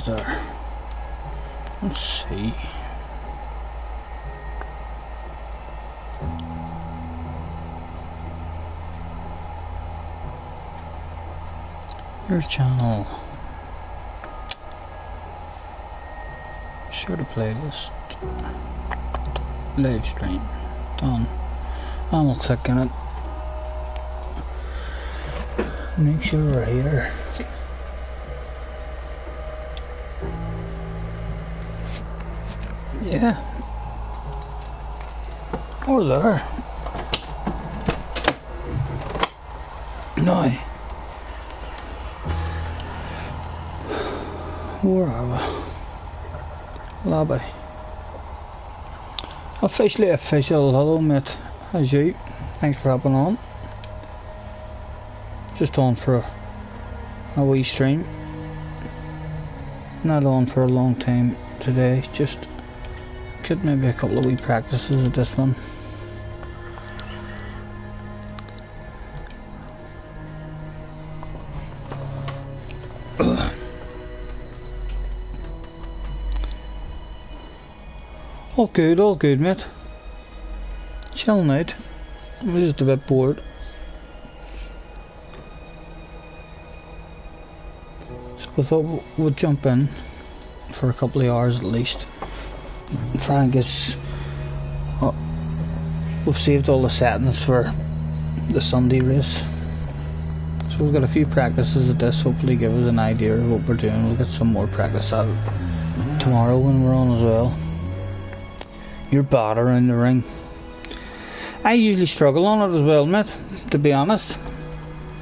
is there? Let's see. Your channel. Share the playlist. Live stream. Done. And we'll click on it. Make sure we're here. Yeah. We're there. Now. Where are we? Lobby. Officially official. Hello mate. How's you? Thanks for hopping on. Just on for a wee stream. Not on for a long time today. Just could maybe a couple of wee practices at this one. All good mate. Chilling out. I'm just a bit bored. So we thought we'd jump in for a couple of hours at least. Try and get... we've saved all the settings for the Sunday race. So we've got a few practices at this, hopefully give us an idea of what we're doing. We'll get some more practice out tomorrow when we're on as well. You're bad around the ring. I usually struggle on it as well, mate, to be honest.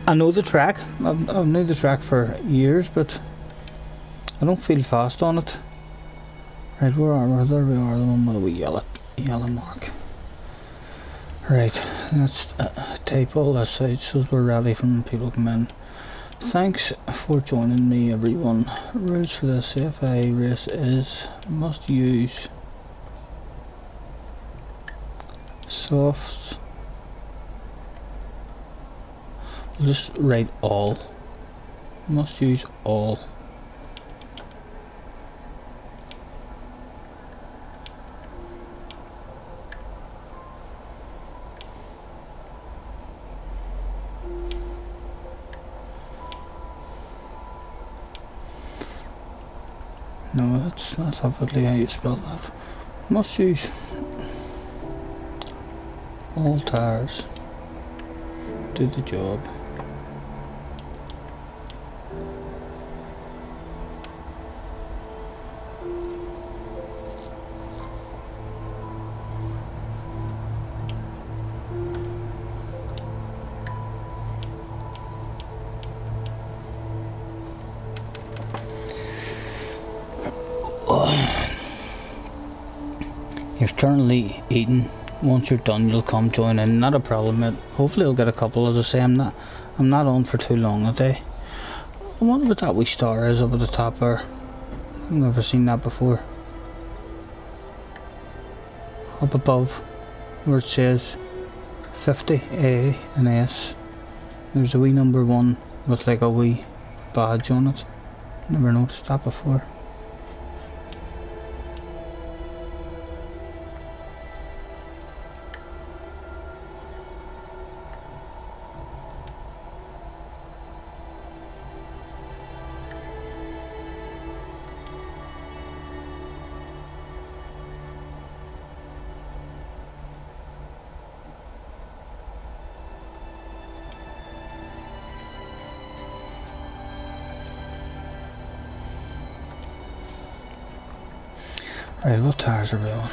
I know the track. I've known the track for years, but I don't feel fast on it. Right, where are we? There we are, the one with a wee yellow mark. Right, let's type all this out so we're ready for when people come in. Thanks for joining me, everyone. Rules for this CFA race is must use softs. We'll just write all. Must use all. No, that's not obviously how you spell that. Must use all tires. Do the job. You're currently eating. Once you're done, you'll come join in. Not a problem, mate. Hopefully I'll get a couple. As I say, I'm not on for too long a day. I wonder what that wee star is up at the top there. I've never seen that before. Up above where it says 50 A and S, there's a wee number 1 with like a wee badge on it. Never noticed that before. Right, what tires are we on?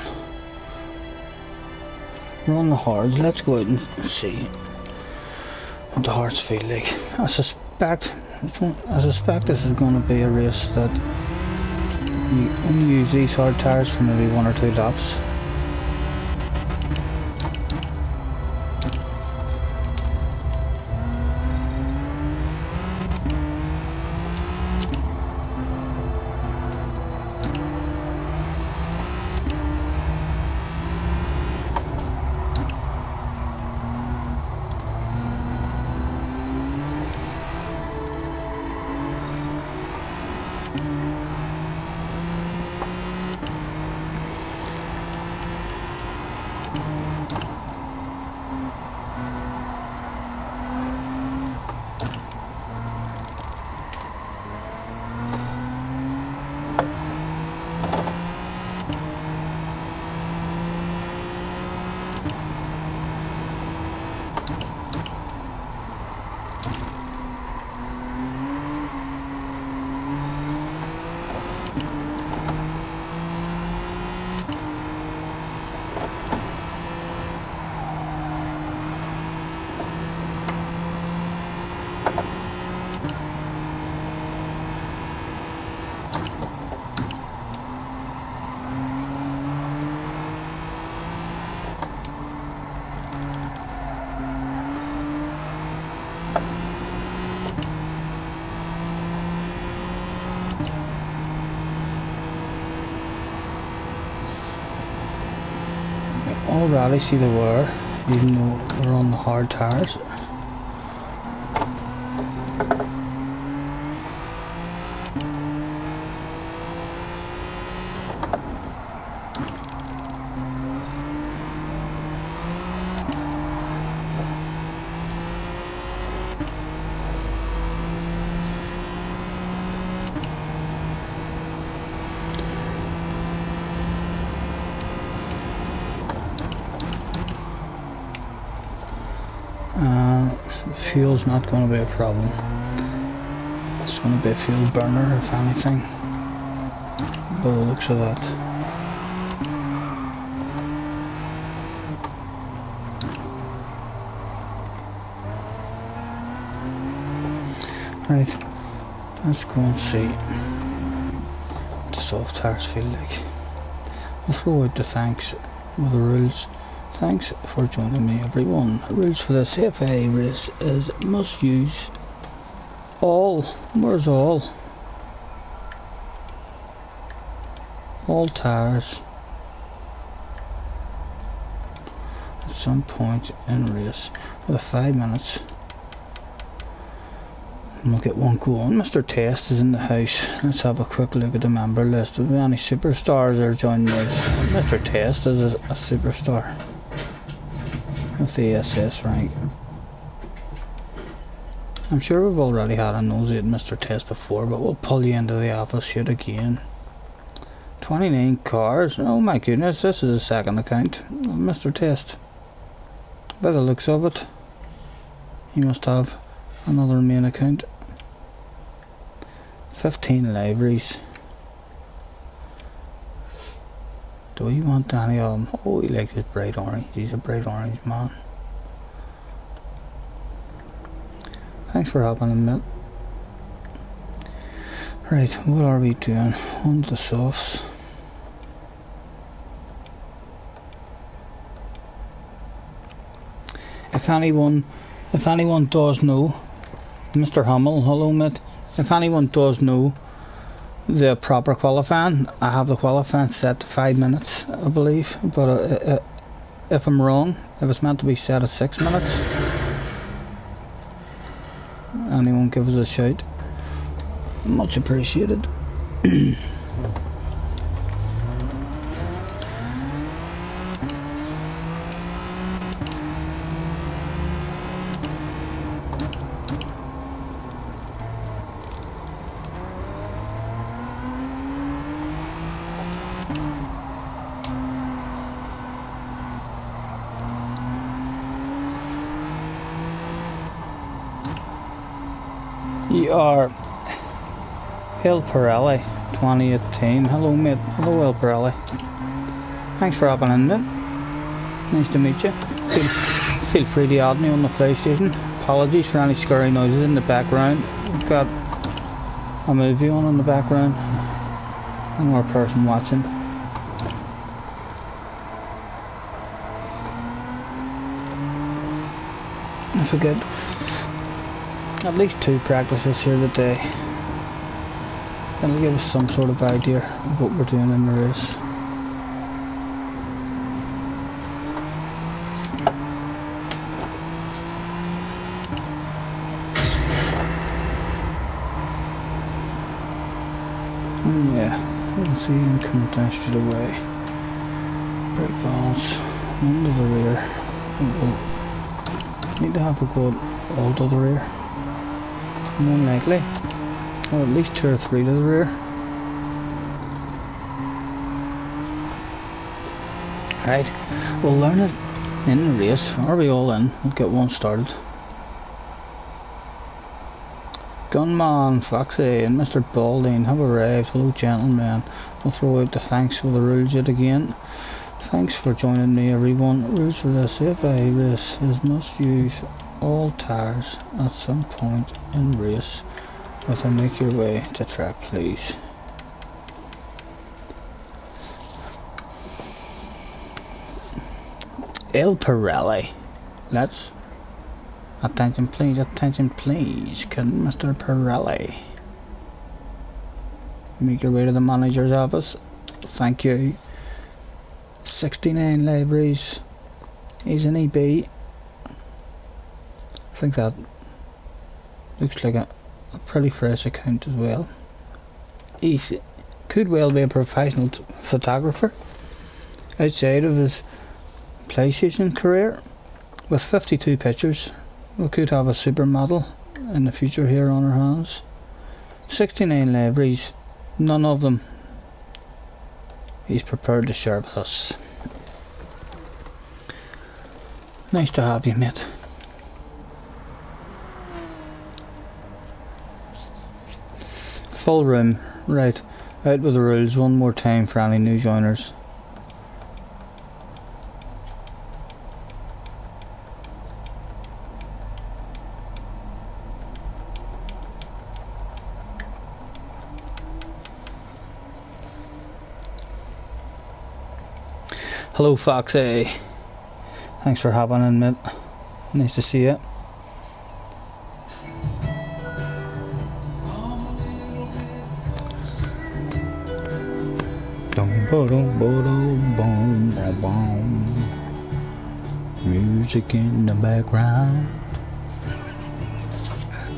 We're on the hards. Let's go out and see what the hards feel like. I suspect this is going to be a race that you only use these hard tires for maybe 1 or 2 laps. already see the wear, even though we're on the hard tires. Fuel's not going to be a problem. It's going to be a fuel burner if anything, by the looks of that. Right, let's go and see what the soft tires feel like. I'll throw out the thanks with the rules. Thanks for joining me, everyone. Rules for this FA race is must use all, where's all tires at some point in race with 5 minutes. And we'll get one go on. Mr. Test is in the house. Let's have a quick look at the member list. Are there any superstars that are joining us? Mr. Test is a superstar. With the SS rank. I'm sure we've already had a nosy at Mr. Test before, but we'll pull you into the office shoot again. 29 cars. Oh my goodness, this is a second account. Mr. Test. By the looks of it, he must have another main account. 15 liveries. Do we want any of them? Oh, he likes his bright orange. He's a bright orange man. Thanks for helping him, mate. Right, what are we doing? On the softs. If anyone does know, Mr. Hummel, hello mate. If anyone does know the proper qualifying, I have the qualifying set to 5 minutes, I believe, but if I'm wrong, if it's meant to be set at 6 minutes, anyone give us a shout, much appreciated. You are El Pirelli 2018. Hello mate. Hello El Pirelli. Thanks for hopping in mate. Nice to meet you. Feel free to add me on the PlayStation. Apologies for any scurry noises in the background. We've got a movie on in the background. Another person watching. I forget. At least 2 practices here today. That'll give us some sort of idea of what we're doing in the race. Yeah, we can see him coming down straight away. Brake valves, one to the rear. We'll need to have a go all to the rear. More likely, or at least 2 or 3 to the rear. Right, we'll learn it in the race. Are we all in? We'll get one started. Gunman, Foxy, and Mr. Balding have arrived. Hello, gentlemen. We'll throw out the thanks for the rules yet again. Thanks for joining me, everyone. Rules for this FA race is must use all tires at some point in race. With a make your way to track, please. El Pirelli. Let's attention please, can Mr. Pirelli make your way to the manager's office? Thank you. 69 liveries, He's an EB. I think that looks like a pretty fresh account as well. He could well be a professional photographer outside of his PlayStation career. With 52 pictures, we could have a supermodel in the future here on our hands. 69 libraries, none of them he's prepared to share with us. Nice to have you, mate. Full room, right, out with the rules one more time for any new joiners. Hello Foxy, thanks for hopping in, mate. Nice to see you. Music in the background,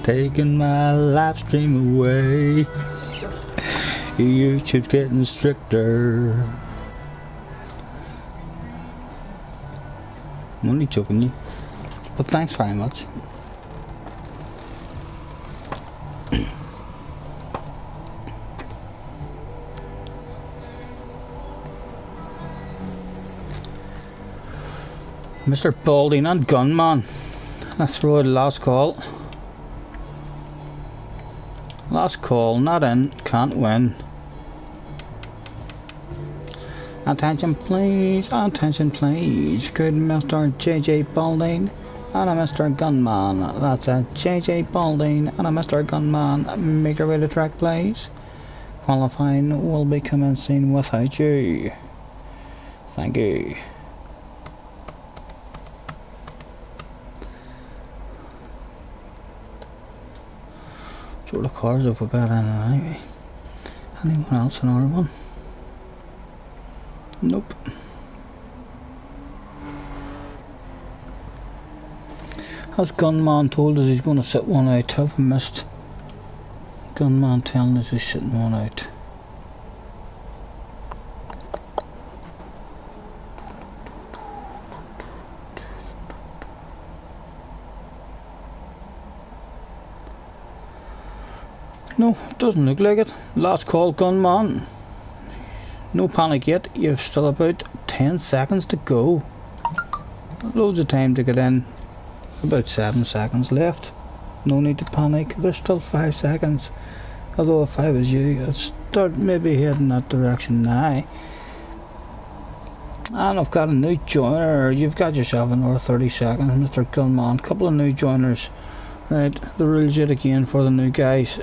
taking my live stream away. YouTube's getting stricter. I'm only joking you, but thanks very much. Mr. Balding and Gunman. Let's throw it. Last call. Last call, not in, can't win. Attention please, attention please. Good Mr. JJ Balding and a Mr. Gunman. That's a JJ Balding and a Mr. Gunman. Make your way to track please. Qualifying will be commencing without you. Thank you. What sort of cars have we got in anyway? Anyone else in our one? Nope. Has Gunman told us he's going to sit one out? Have we missed Gunman telling us he's sitting one out? No, doesn't look like it. Last call, Gunman. No panic yet, you've still about 10 seconds to go. Loads of time to get in. About 7 seconds left. No need to panic, there's still 5 seconds. Although if I was you, I'd start maybe heading that direction now. And I've got a new joiner. You've got yourself another 30 seconds, Mr. Gunman. Couple of new joiners. Right, the rules yet again for the new guys.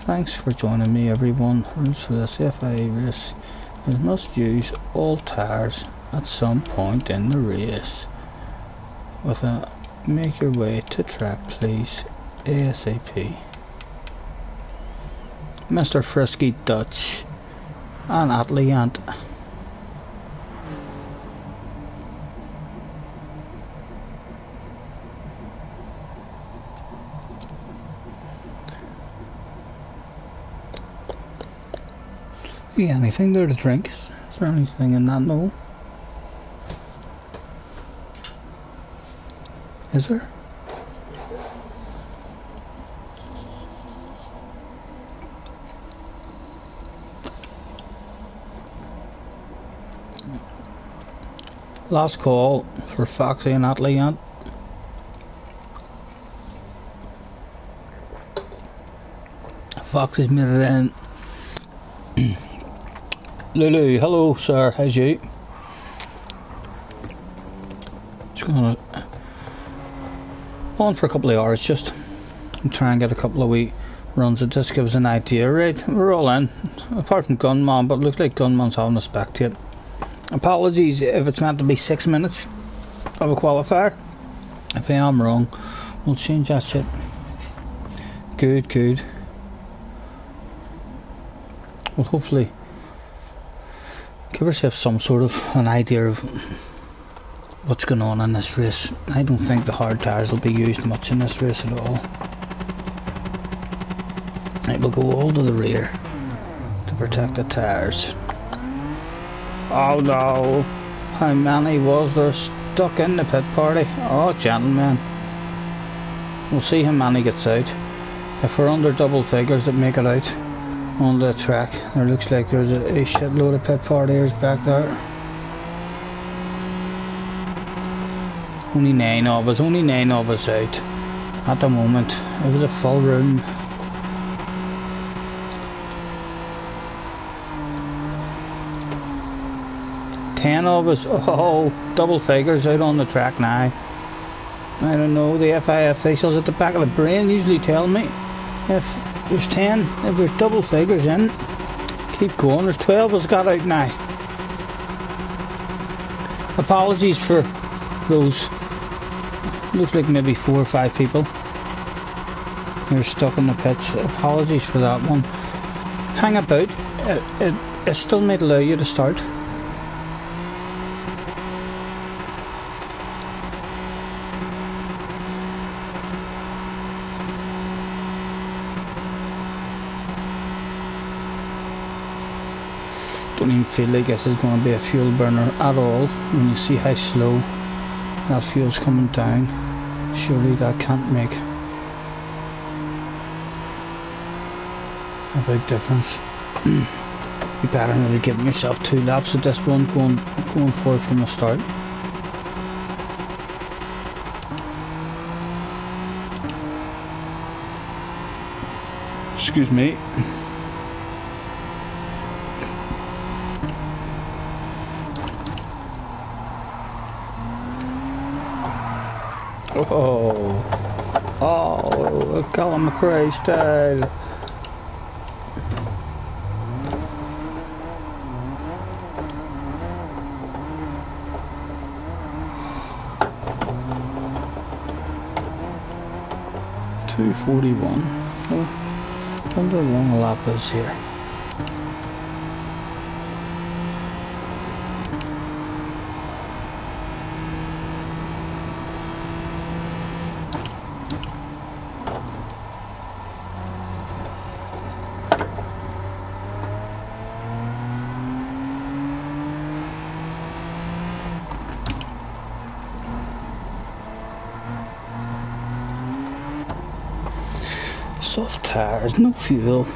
Thanks for joining me everyone. Rules for this FIA race is must use all tyres at some point in the race. With a make your way to track please ASAP. Mr. Frisky Dutch and Atliant. Anything there to drink? Is there anything in that? No. Is there? Last call for Foxy and Atliant. Foxy's made it in. Lulu, hello sir, how's you? Just gonna on for a couple of hours just and try and get a couple of wee runs. It just gives an idea. Right, we're all in, apart from Gunman, but looks like Gunman's having a spectate. Apologies if it's meant to be 6 minutes of a qualifier. If I am wrong, we'll change that shit. Good, good. We'll hopefully give yourself some sort of an idea of what's going on in this race. I don't think the hard tyres will be used much in this race at all. It will go all to the rear to protect the tyres. Oh no! How many was there stuck in the pit party? Oh gentlemen. We'll see how many gets out. If we're under double figures that make it out on the track, there looks like there's a shitload of pit partiers back there. Only 9 of us out at the moment. It was a full room. Ten of us, oh, double figures out on the track now. I don't know, the FI officials at the back of the brain usually tell me if there's 10, if there's double figures in, keep going. There's 12 of us got out now. Apologies for those, looks like maybe 4 or 5 people who are stuck in the pits. Apologies for that one. Hang about, it still might allow you to start. Don't even feel like this is going to be a fuel burner at all when you see how slow that fuel's coming down. Surely that can't make a big difference. You better really giving yourself 2 laps at this one, going forward from the start. Excuse me. Oh, Colin McRae style. .241. Oh, wonder how long a lap is here. Soft tires, no fuel.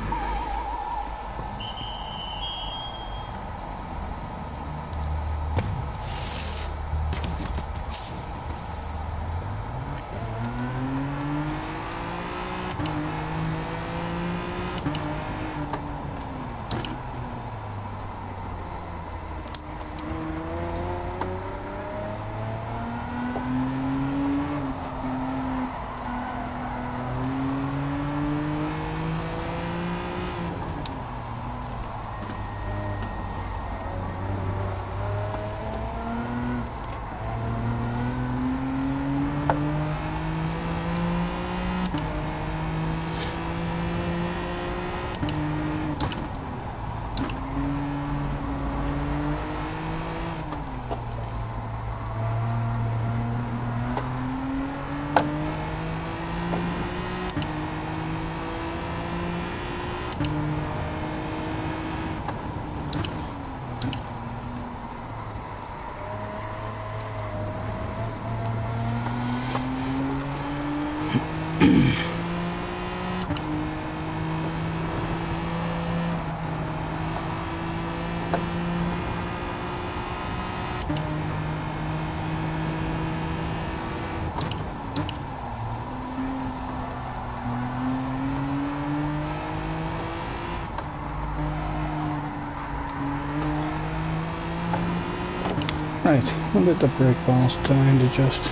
Right, we'll get the brake balance down to just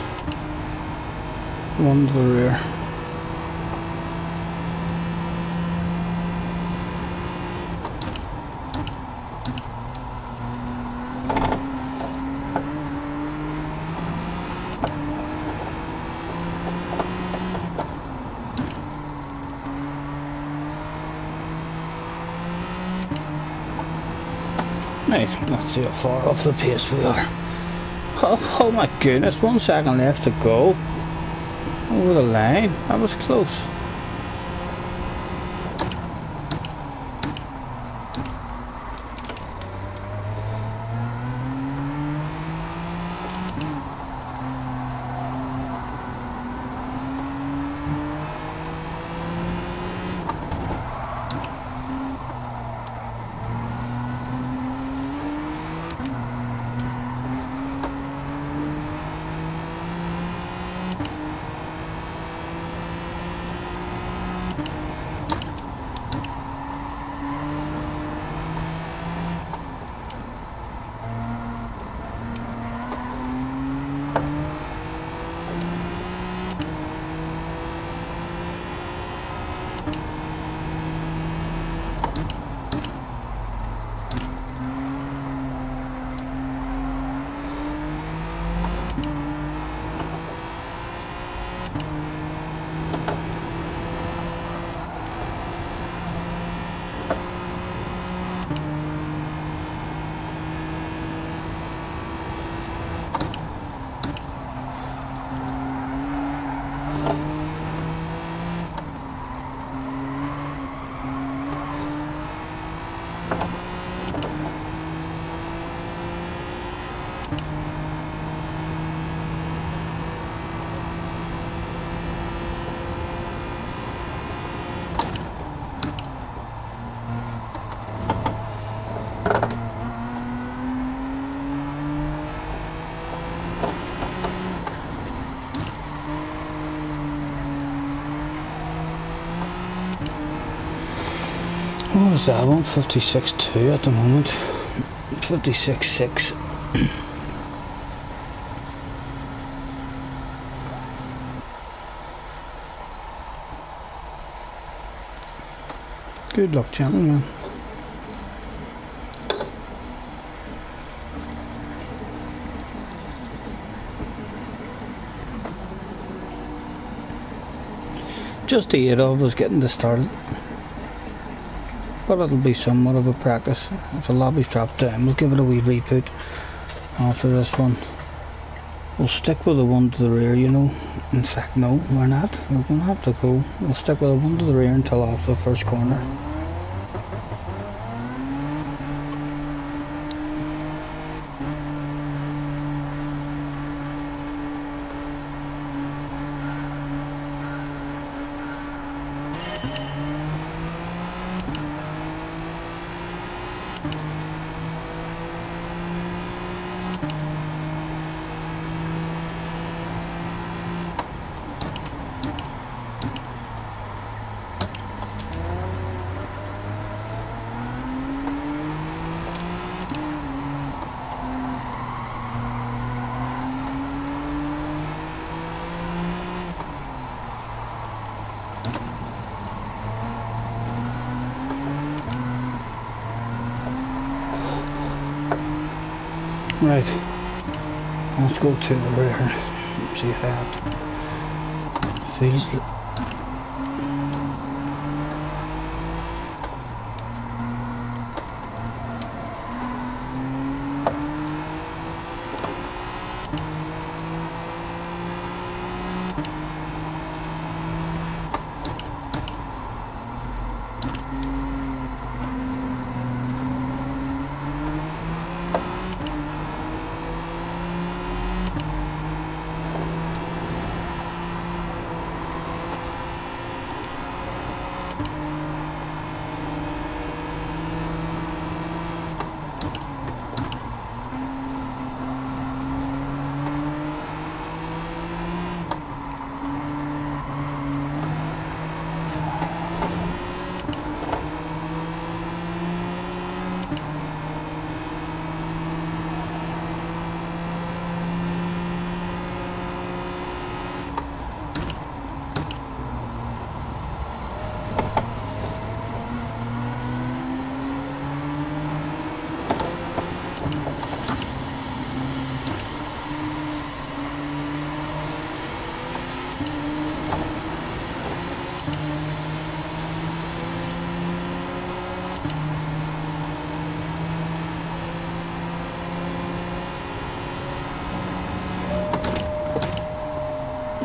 1 to the rear. Right, let's see how far off the pace we are. Oh my goodness, 1 second left to go. Over the line, that was close. What was that one? 56.2 at the moment. 56.6. Good luck, gentlemen. Just the 8 of us getting this started. But it'll be somewhat of a practice. If the lobby's dropped down, we'll give it a wee reboot after this one. We'll stick with the one to the rear, you know. In fact, no, we're not. We're going to have to go. We'll stick with the one to the rear until after the first corner. Right, let's go to the rear, see how it feels.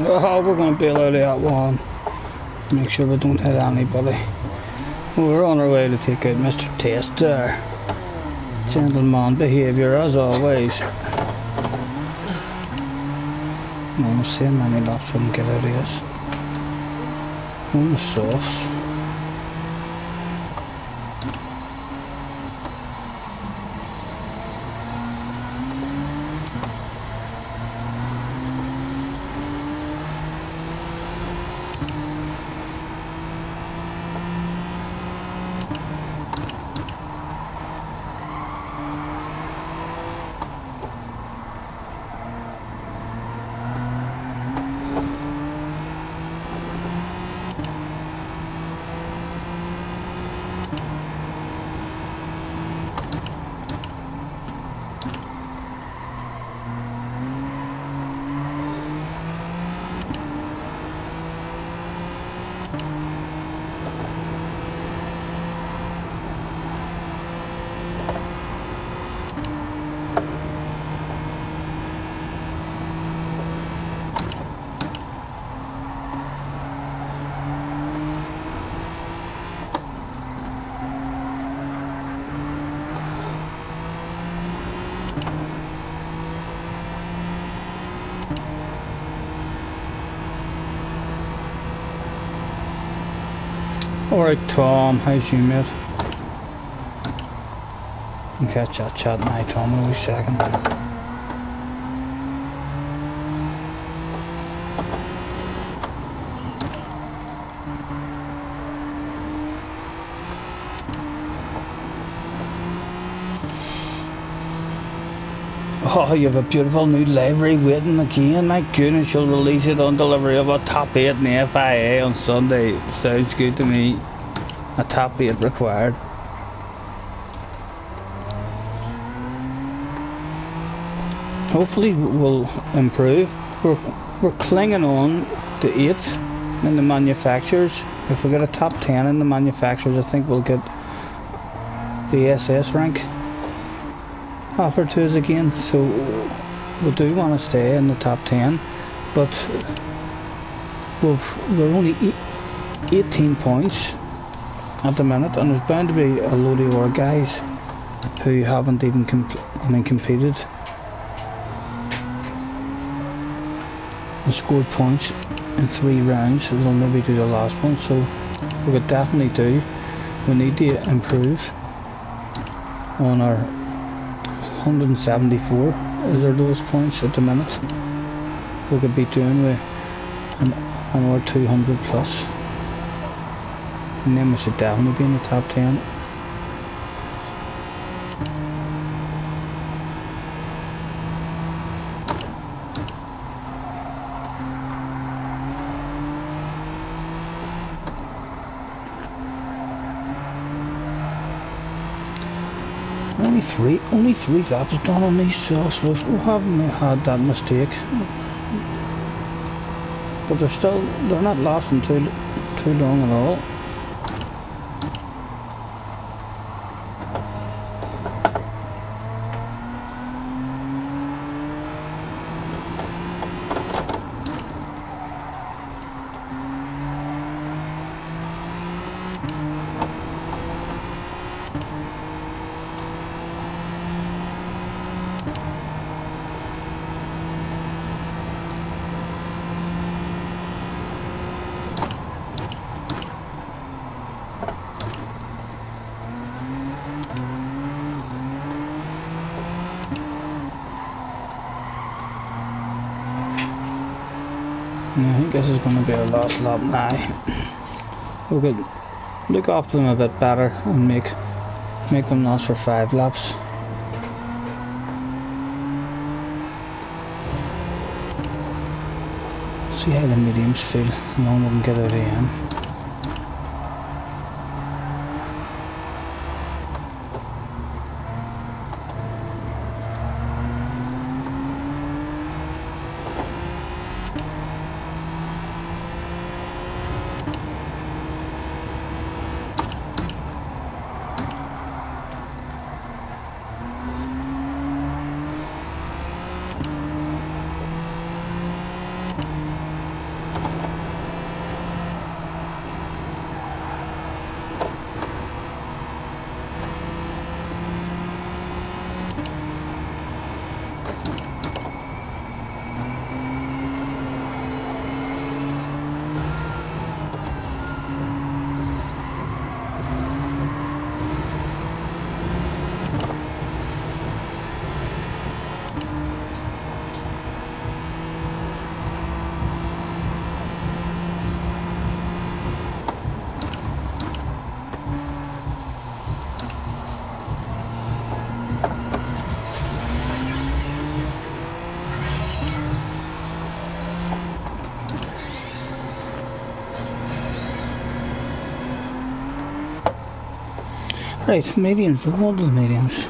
Oh, we're going to bail out of that one. Make sure we don't hit anybody. We're on our way to take out Mr. Tester. Gentleman behaviour as always. I'm seeing many laps we can get out of this. On the softs. Alright Tom, how's you mate? I'll catch that chat now Tom in a wee second. Oh, you have a beautiful new livery waiting again. My goodness, you'll release it on delivery of a top 8 in the FIA on Sunday. Sounds good to me. A top 8 required. Hopefully we'll improve. We're clinging on to 8th in the manufacturers. If we get a top 10 in the manufacturers, I think we'll get the SS rank offered to us again, so we do want to stay in the top 10, but we're only 18 points at the minute, and there's bound to be a load of our guys who haven't even competed and scored points in 3 rounds, so they'll maybe do the last one, so we could definitely do. We need to improve on our 174 is our lowest points at the minute. We could be doing with an our 200 plus, and then we should definitely be in the top 10. Only three laps done on these softs. We haven't had that mistake, but they're not lasting too long at all. I think this is going to be our last lap now. We could look after them a bit better and make them last for 5 laps. See how the mediums feel, and then we can get out of the end. Right, mediums, we'll go to the mediums.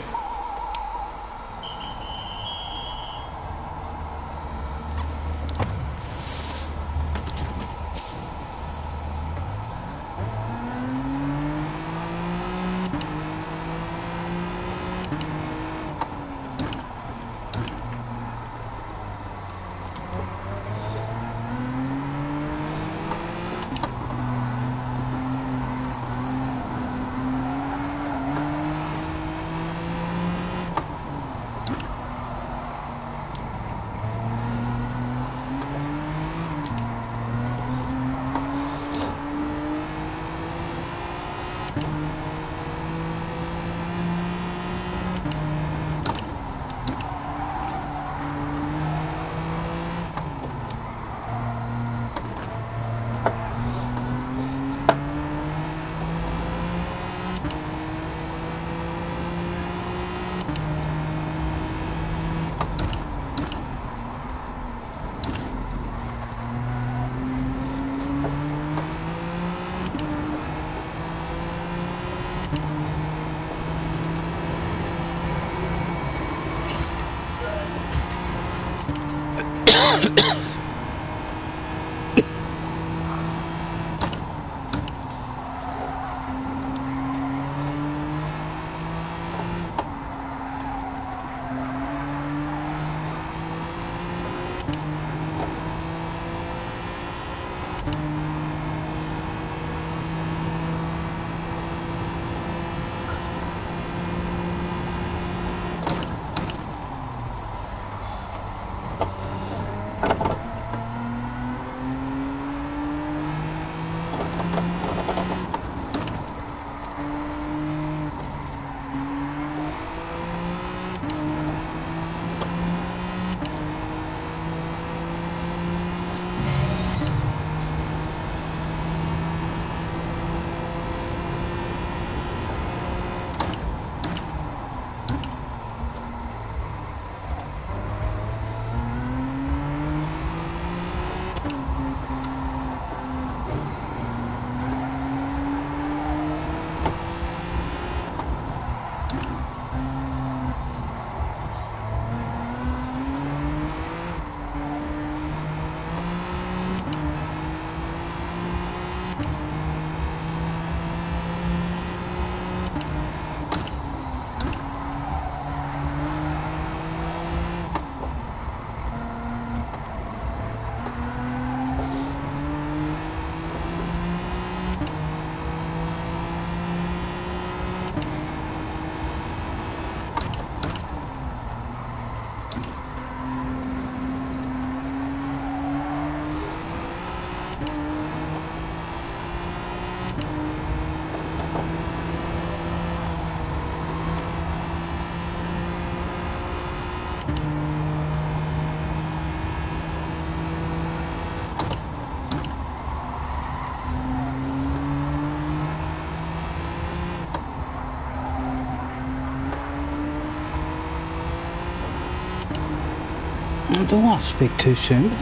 I don't want to speak too soon, but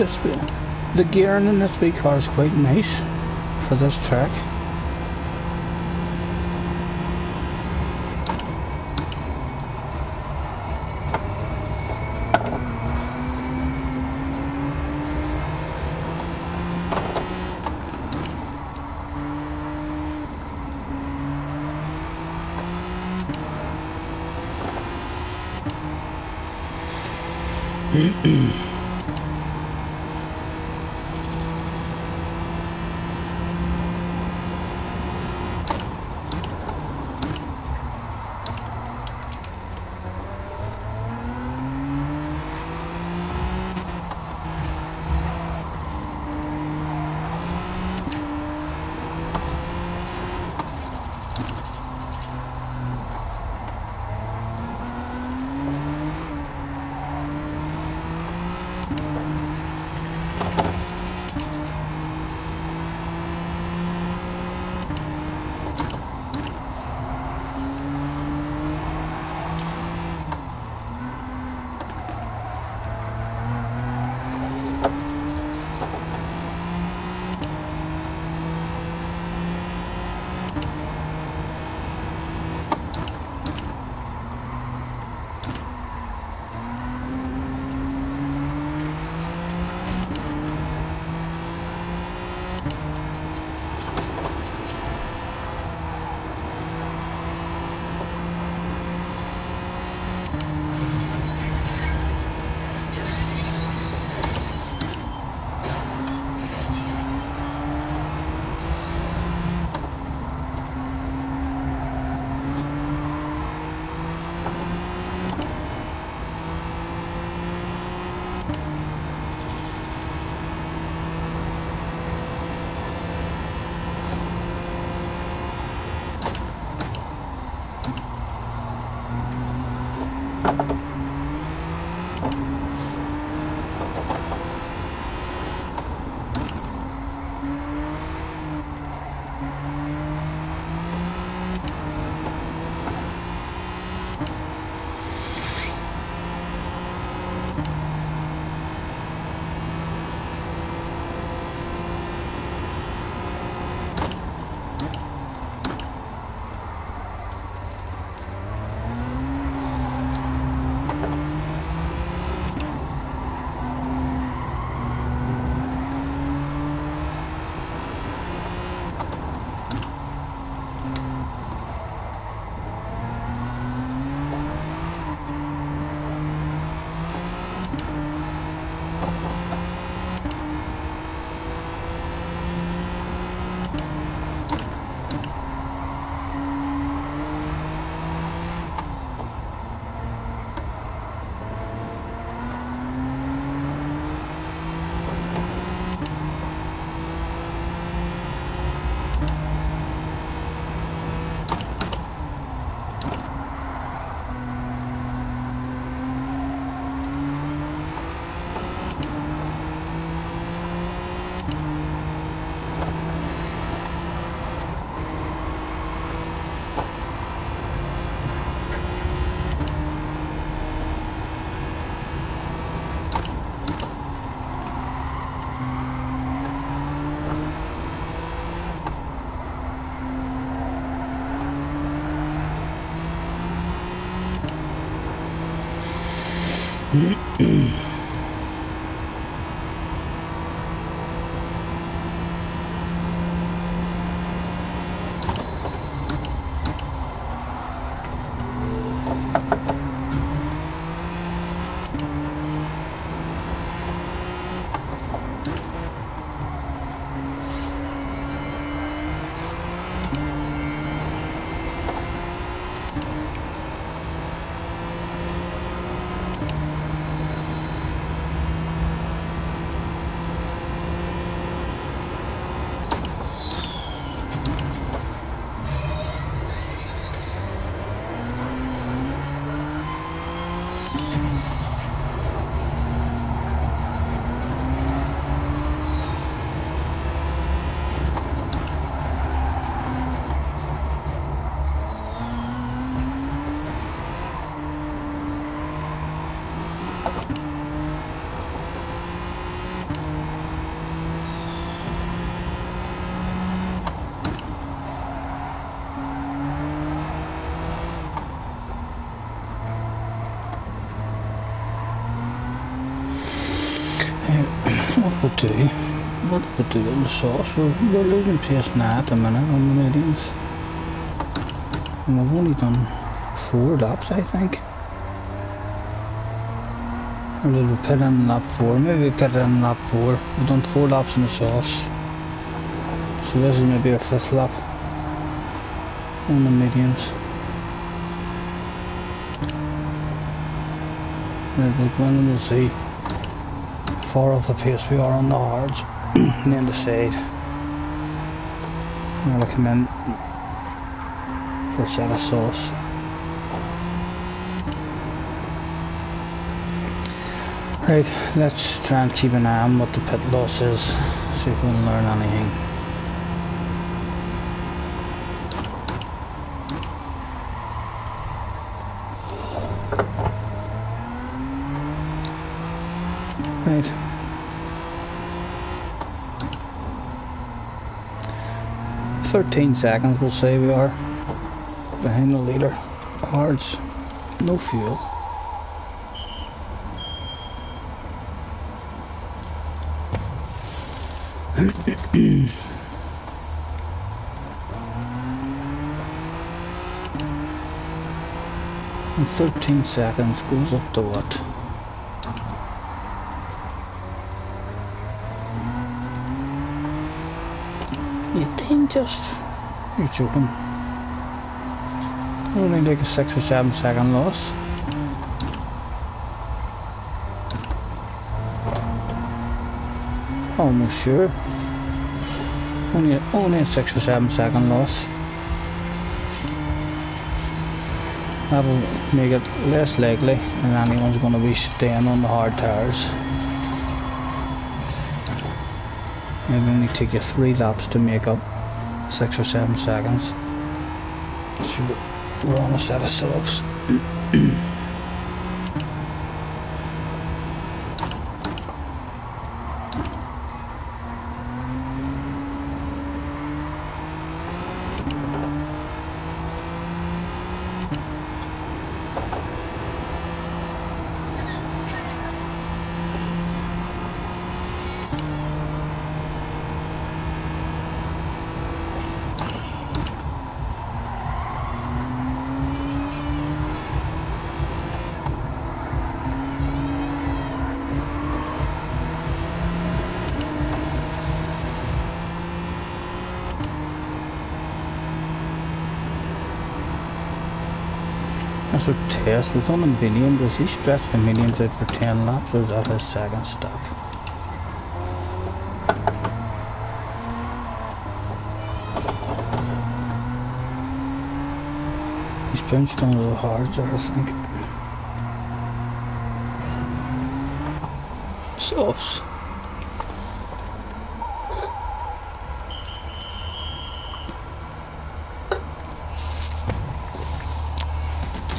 the gearing in this wee car is quite nice for this track. What we'll do in the sauce, we're losing pace now at the minute on the mediums. And we've only done 4 laps, I think. Or did we put in lap 4? Maybe we put in lap 4. We've done 4 laps in the sauce. So this is maybe our 5th lap on the mediums. Right, we'll go in and we'll see far off the pace we are on the hards. And then decide I'm gonna come in for a set of sauce. Right, let's try and keep an eye on what the pit loss is, see if we can learn anything. Right. "13 seconds we'll say we are behind the leader. Hards, no fuel. And 13 seconds goes up to what? You're joking. Only like a 6 or 7 second loss. Almost sure. Only a 6 or 7 second loss. That'll make it less likely that anyone's going to be staying on the hard tires. Maybe only take you 3 laps to make up 6 or 7 seconds. So we're on a set of softs. That's a test. Was on a million. Does he stretch the millions out for 10 laps, or is that his second stop? He's bounced onto the hards there, I think. Softs.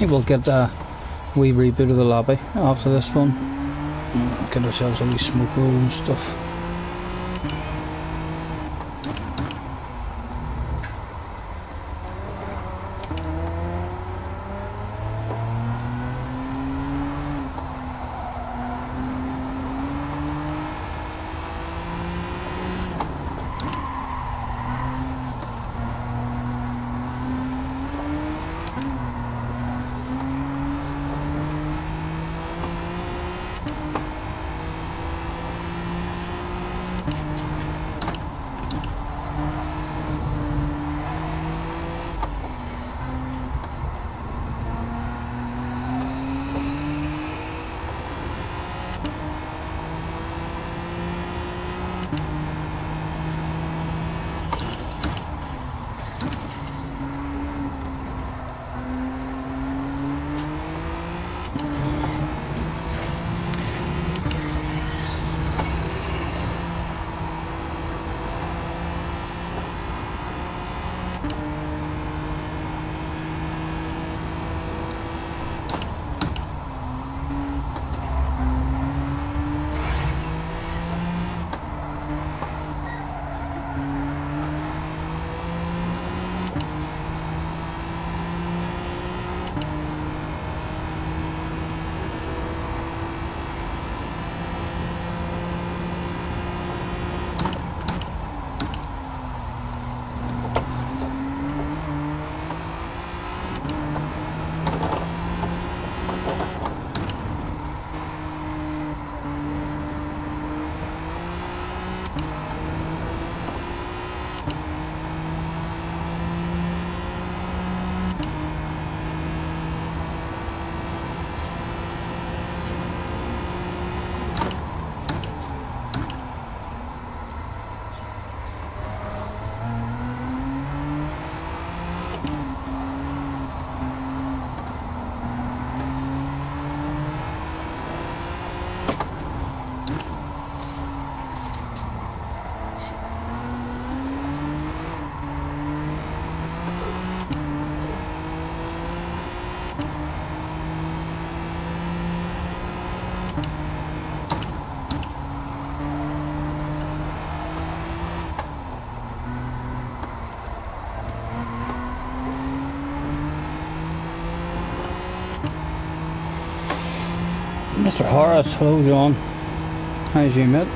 We'll get a wee reboot of the lobby after this one. Get ourselves a wee smoke roll and stuff. Mr. Horace, hello John. How's you, mate?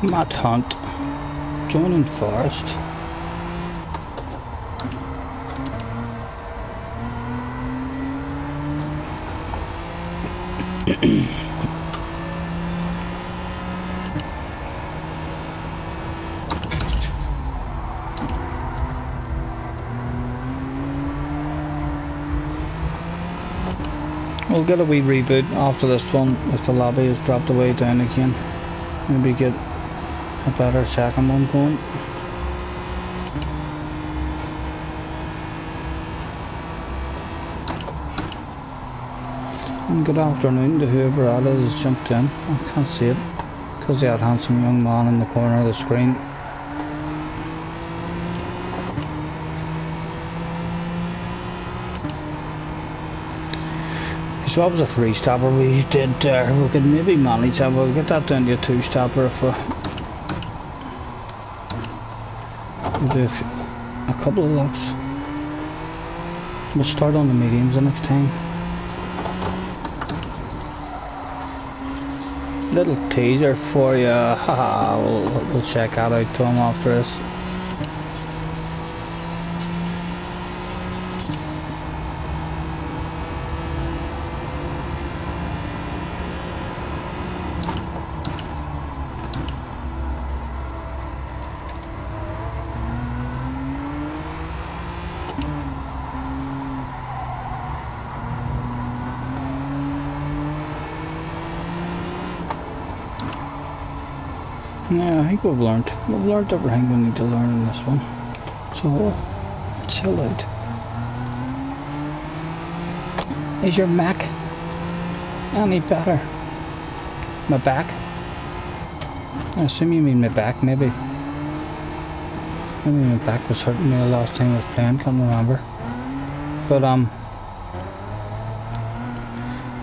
Matt Hunt, joining Forest. We'll get a wee reboot after this one if the lobby has dropped away down again. Maybe get a better second one going. And good afternoon to whoever that is has jumped in. I can't see it because that handsome young man in the corner of the screen. So that was a 3-stopper we did there. We could maybe manage that. We'll get that down to a 2-stopper if we'll do a couple of laps. We'll start on the mediums the next time. Little teaser for you. Haha, we'll check that out to him after this. Yeah, I think we've learned everything we need to learn in this one. So, chill out. Is your Mac any better? My back? I assume you mean my back, maybe. Maybe my back was hurting me the last time I was playing, can't remember. But,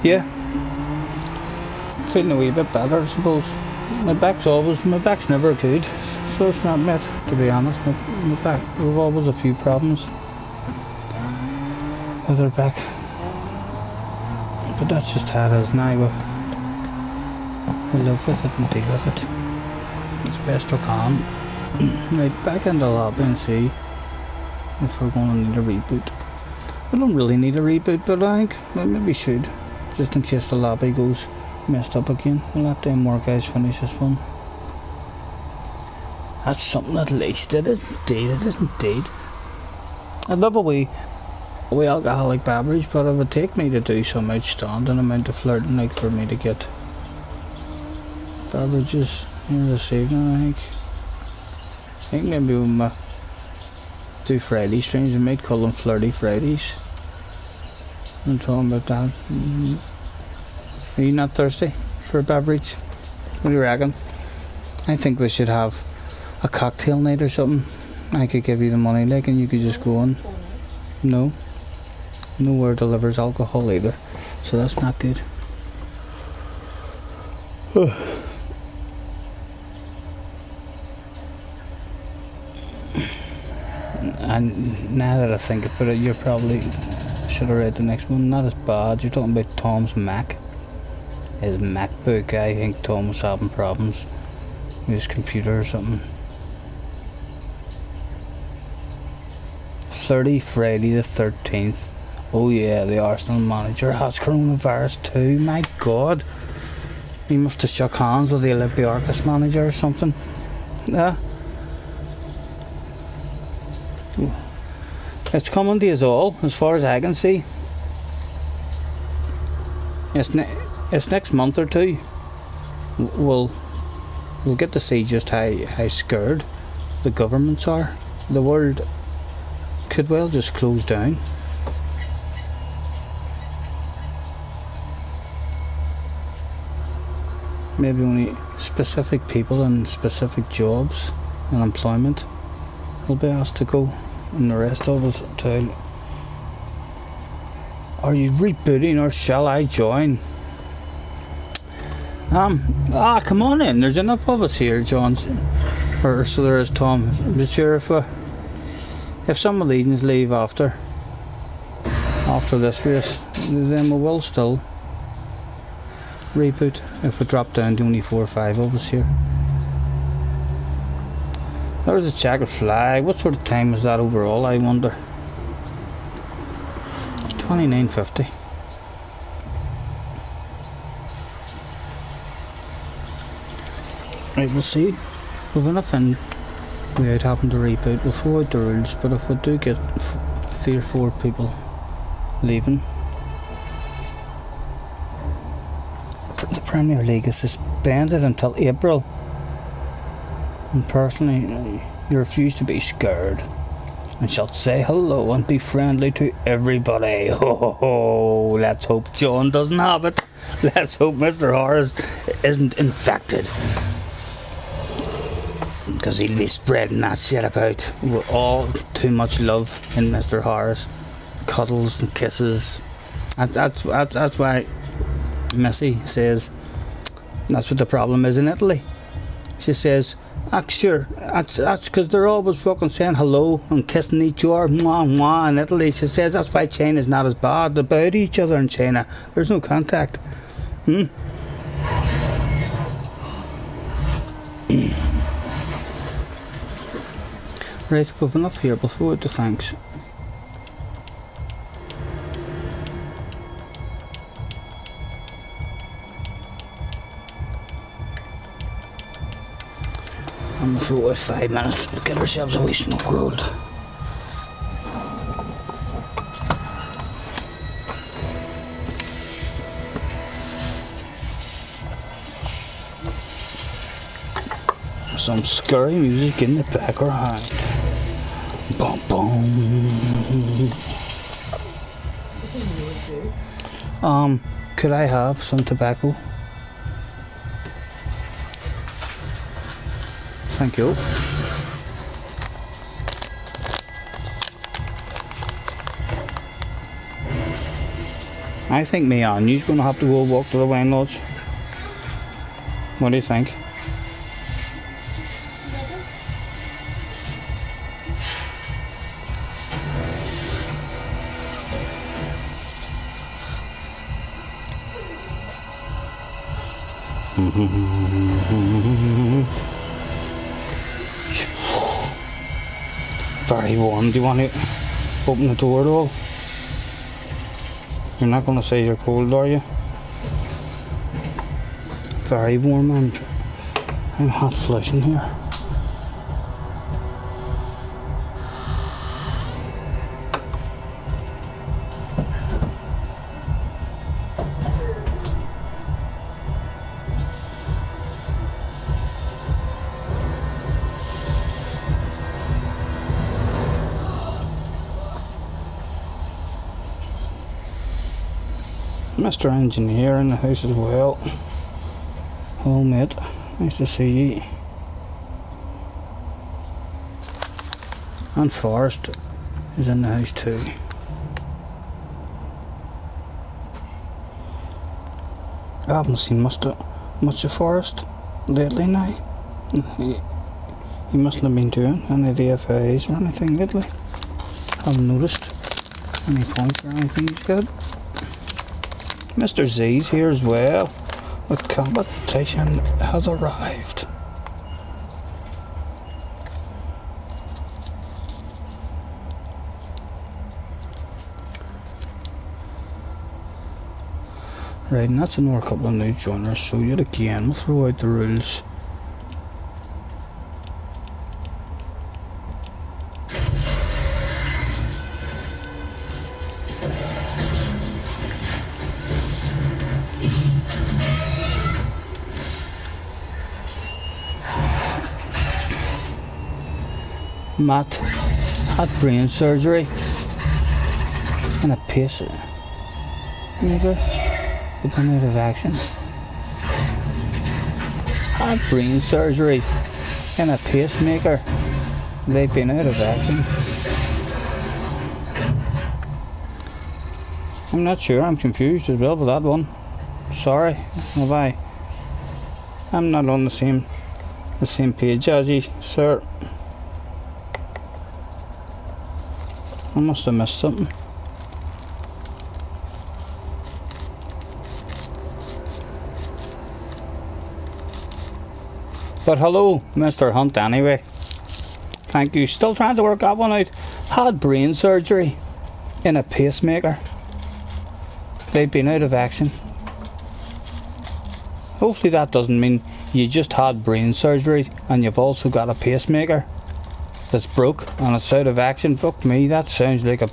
yeah. Feeling a wee bit better, I suppose. My back's never good, so it's not met, to be honest. My back, we've always a few problems with our back, but that's just how it is now. We live with it and deal with it as best we can. Right, back into the lobby and see if we're going to need a reboot. We don't really need a reboot, but I think we maybe should, just in case the lobby goes messed up again. We'll let them more guys finish this one. That's something at least. It is indeed. I'd love a wee alcoholic beverage, but it would take me to do some outstanding amount of flirting like for me to get beverages here this evening. I think maybe we might do Friday streams. We might call them Flirty Fridays. I'm talking about that. Are you not thirsty for a beverage? What do you reckon? I think we should have a cocktail night or something, I could give you the money, like, and you could just go on. No. Nowhere delivers alcohol either, so that's not good. And now that I think about it, you probably should have read the next one. Not as bad. You're talking about Tom's Mac. His MacBook. I think Tom was having problems with his computer or something. 30 Friday the 13th. Oh yeah, the Arsenal manager has coronavirus too. My God. He must have shook hands with the Olympiacos manager or something. Yeah. It's coming to us all, as far as I can see. It's next month or two. We'll get to see just how scared the governments are. The world could well just close down. Maybe only specific people in specific jobs and employment will be asked to go, and the rest of us to. Are you rebooting or shall I join? Come on in. There's enough of us here, John. Or so there is, Tom. But sure, if some of these leave after this race, then we will still reboot if we drop down to only 4 or 5 of us here. There's a checkered flag. What sort of time is that overall, I wonder? 29:50. Right, we'll see. We've enough in without having to reboot. We'll throw out the rules, but if we do get 3 or 4 people leaving, the Premier League is suspended until April. And personally, you refuse to be scared and shall say hello and be friendly to everybody. Ho ho ho! Let's hope John doesn't have it. Let's hope Mr. Horace isn't infected, because he'll be spreading that shit about. With all too much love in Mr. Horace, cuddles and kisses. That's why Missy says that's what the problem is in Italy. She says, sure, that's because they're always fucking saying hello and kissing each other, mwah mwah, in Italy. She says that's why China's not as bad. They bow to each other in China. There's no contact. Right, we've enough here. We'll throw out the thanks. And we'll throw out 5 minutes to get ourselves a wee smoke rolled. Some scary music in the background. Boom boom. Could I have some tobacco? Thank you. I think me and you's gonna have to go walk to the wine lodge. What do you think? Very warm. Do you want to open the door at all? You're not going to say you're cold, are you? Very warm, and I'm hot flushing here. Mr. Engineer in the house as well. Hello mate, nice to see you. And Forrest is in the house too. I haven't seen much of Forrest lately now. He mustn't have been doing any of the FAAs or anything lately. Haven't noticed any points or anything he's got. Mr. Z's here as well. The competition has arrived. Right, and that's another couple of new joiners, so yet again we'll throw out the rules. Matt had brain surgery and a pacemaker. They've been out of action. Had brain surgery and a pacemaker. They've been out of action. I'm not sure. I'm confused as well with that one. Sorry, have I? I'm not on the same page as you, sir. I must have missed something. But hello, Mr. Hunt, anyway. Thank you. Still trying to work that one out. Had brain surgery in a pacemaker. They've been out of action. Hopefully that doesn't mean you just had brain surgery and you've also got a pacemaker that's broke and it's out of action. Fuck me, that sounds like a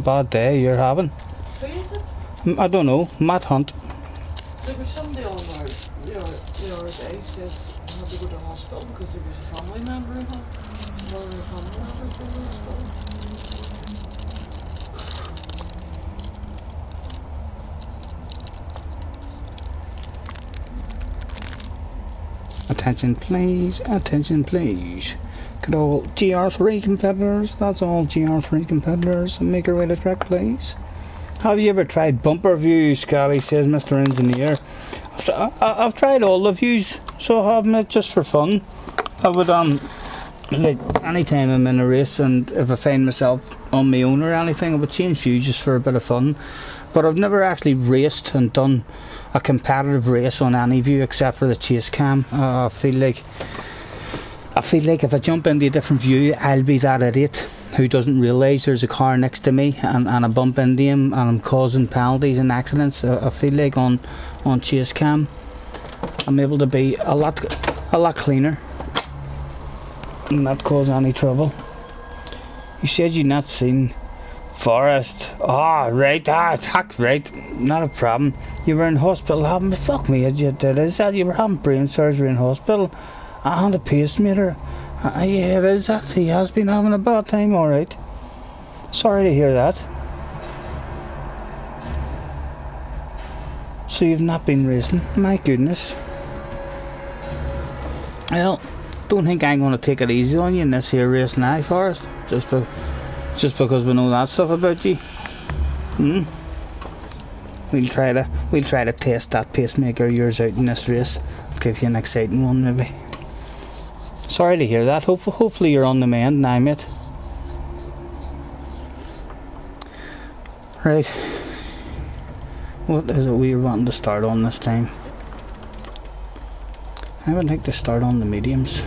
bad day you're having. Who is it? I don't know, Matt Hunt. There was somebody on there the other day said I had to go to the hospital because there was a family member in there. One of the family members in the hospital. Attention please, attention please. Good all GR3 competitors, that's all GR3 competitors. Make your way to track please. Have you ever tried bumper views, Scottie, says Mr. Engineer. I've tried all the views, so I haven't, just for fun. I would like anytime I'm in a race and if I find myself on my own or anything, I would change views just for a bit of fun. But I've never actually raced and done a competitive race on any view except for the chase cam. I feel like if I jump into a different view, I'll be that idiot who doesn't realise there's a car next to me and I bump into him and I'm causing penalties and accidents. I feel like on chase cam I'm able to be a lot cleaner and not cause any trouble. You said you'd not seen Forrest. Right, not a problem. You were in hospital having, fuck me, you did. Is that you were having brain surgery in hospital and a pacemaker? Yeah, it is that. He has been having a bad time, alright. Sorry to hear that. So you've not been racing? My goodness. Well, don't think I'm going to take it easy on you in this here race now, Forrest. Just because we know that stuff about you. We'll try to test that pacemaker of yours out in this race. Give you an exciting one maybe. Sorry to hear that. Hopefully you're on the mend now, mate. Right. What is it we were wanting to start on this time? I would like to start on the mediums.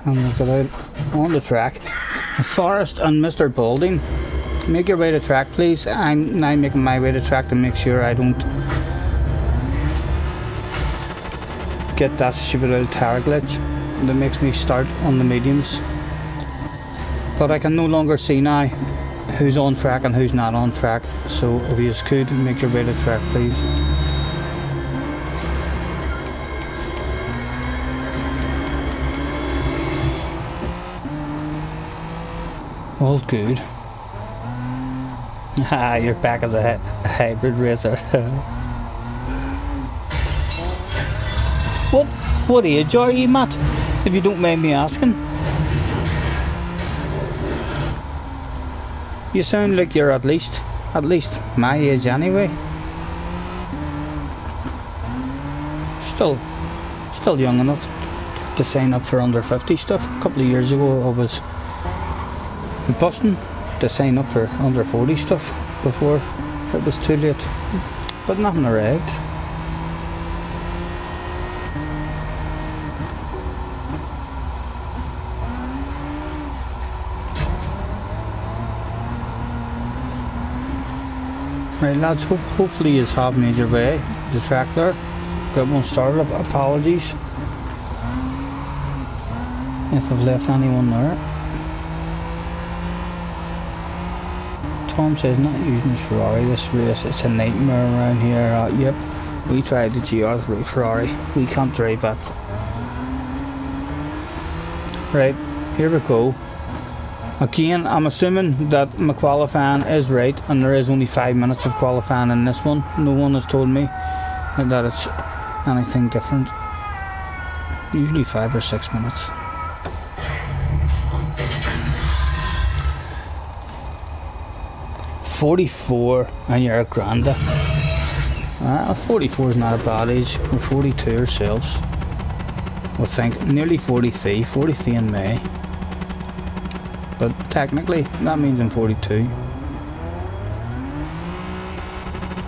And we'll get out on the track. Forrest and Mr. Balding, make your way to track please. I'm now making my way to track to make sure I don't get that stupid little tower glitch that makes me start on the mediums. But I can no longer see now who's on track and who's not on track, so if you could make your way to track please. All good. Ah, you're back as a hybrid racer. What age are you, Matt? If you don't mind me asking. You sound like you're at least my age anyway. Still young enough to sign up for under 50 stuff. A couple of years ago I was busting to sign up for under 40 stuff before it was too late, but nothing arrived. Right lads, hopefully you have made your way the track there. Got one started. Apologies if I've left anyone there. Tom says not using his Ferrari this race, it's a nightmare around here. Yep, we tried the GR3 Ferrari, we can't drive that. Right, here we go. Again, I'm assuming that my qualifying is right and there is only 5 minutes of qualifying in this one. No one has told me that it's anything different. Usually 5 or 6 minutes. $44 and you're a granda. 44 is not a bad age. We're 42 ourselves. I think nearly 43 in May. But technically that means I'm 42.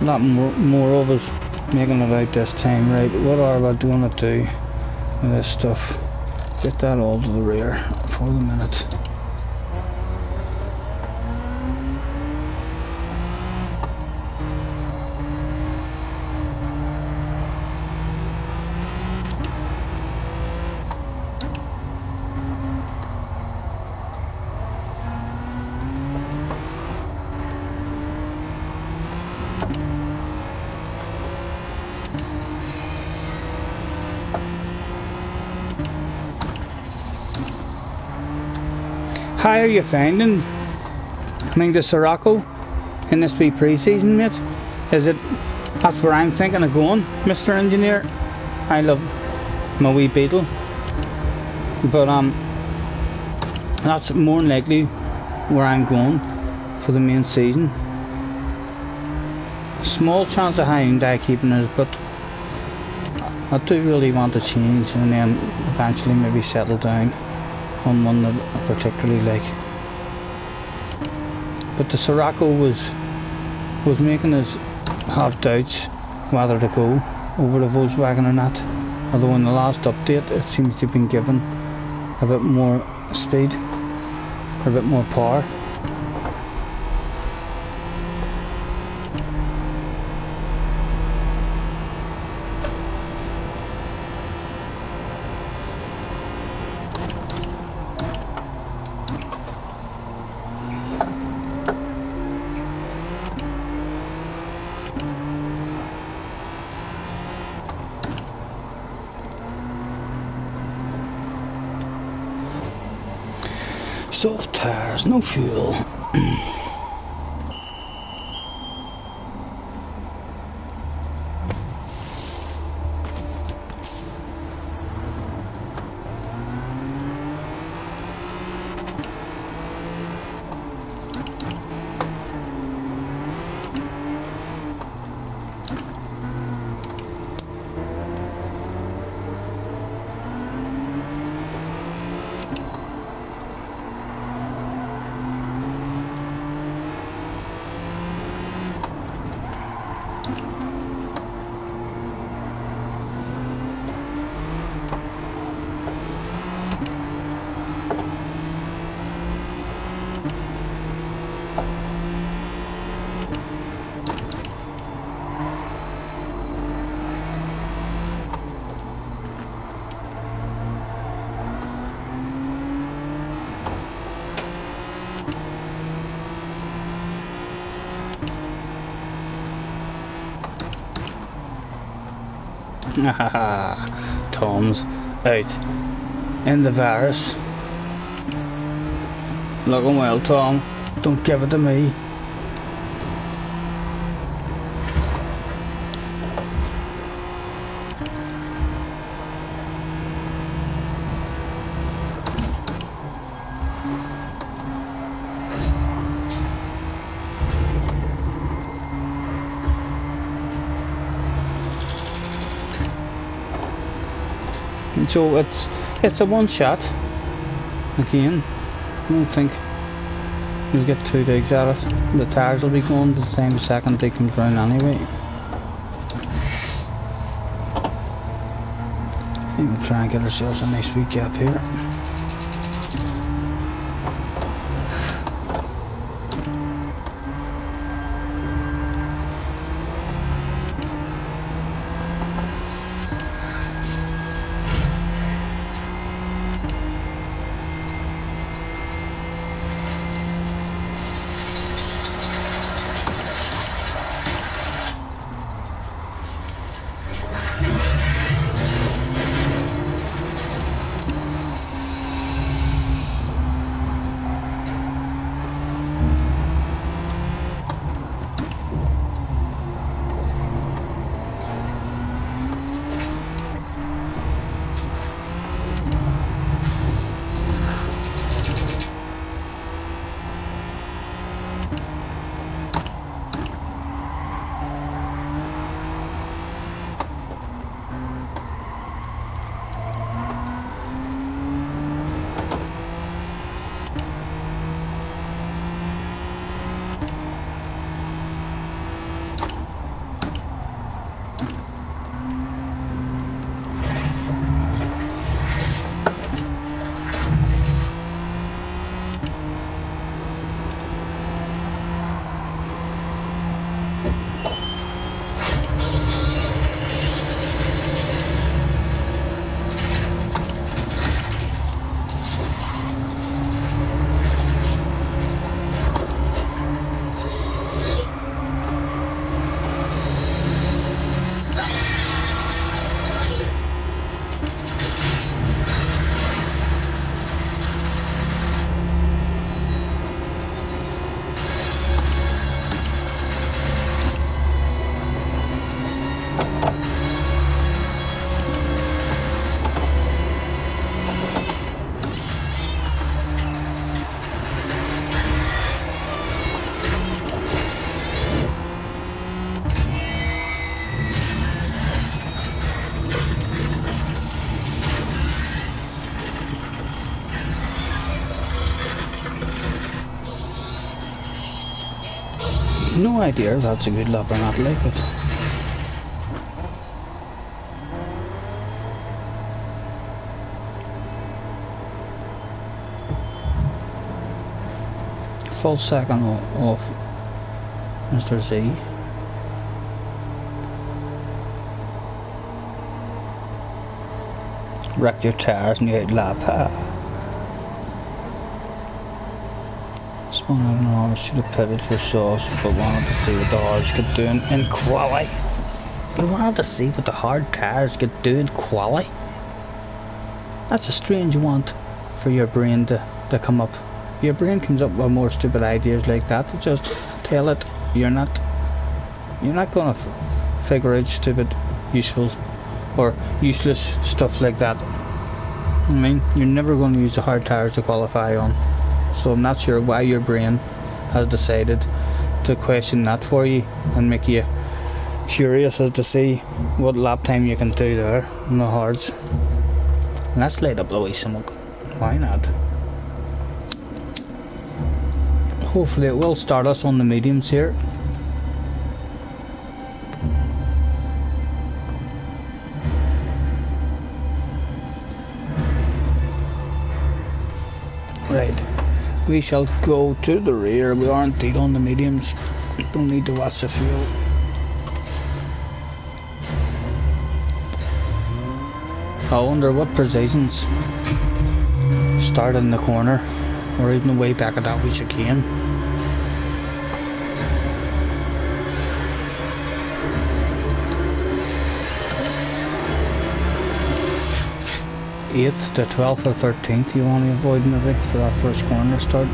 A lot more of us making it out this time. Right, what are we going to do with this stuff? Get that all to the rear for the minute. How are you finding the Sirocco in this wee pre-season, mate? Is it, that's where I'm thinking of going, Mr. Engineer. I love my wee Beetle, but that's more than likely where I'm going for the main season. Small chance of Hyundai keeping us, but I do really want to change and then eventually maybe settle down on one that I particularly like. But the Sirocco was making us have doubts whether to go over the Volkswagen or not, although in the last update it seems to have been given a bit more speed, or a bit more power. Soft tires, no fuel. Tom's out in the virus. Looking well, Tom. Don't give it to me. So it's a one shot. Again, I don't think you'll get 2 digs at it. The tires will be going by the time the second dig comes round anyway. We can try and get ourselves a nice wee gap here. No idea if that's a good lap or not, like it. Full second off Mr. Z. Wrecked your tires and you hit lap. Spun out an arm, should have pivoted for sauce, but wanted to see what the hards could do in quali. You wanted to see what the hard tires could do in quali? That's a strange want for your brain to come up. Your brain comes up with more stupid ideas like that to just tell it you're not gonna figure out stupid, useful or useless stuff like that. I mean, you're never going to use the hard tires to qualify on. So I'm not sure why your brain has decided to question that for you and make you curious as to see what lap time you can do there on the hards. Let's light up the wee smoke. Why not? Hopefully it will start us on the mediums here. Right. We shall go to the rear. We are indeed on the mediums. Don't need to watch the fuel. I wonder what precisions start in the corner or even way back at that wee chicane. Eighth to 12th or 13th you want to avoid maybe for that first corner start.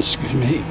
Excuse me.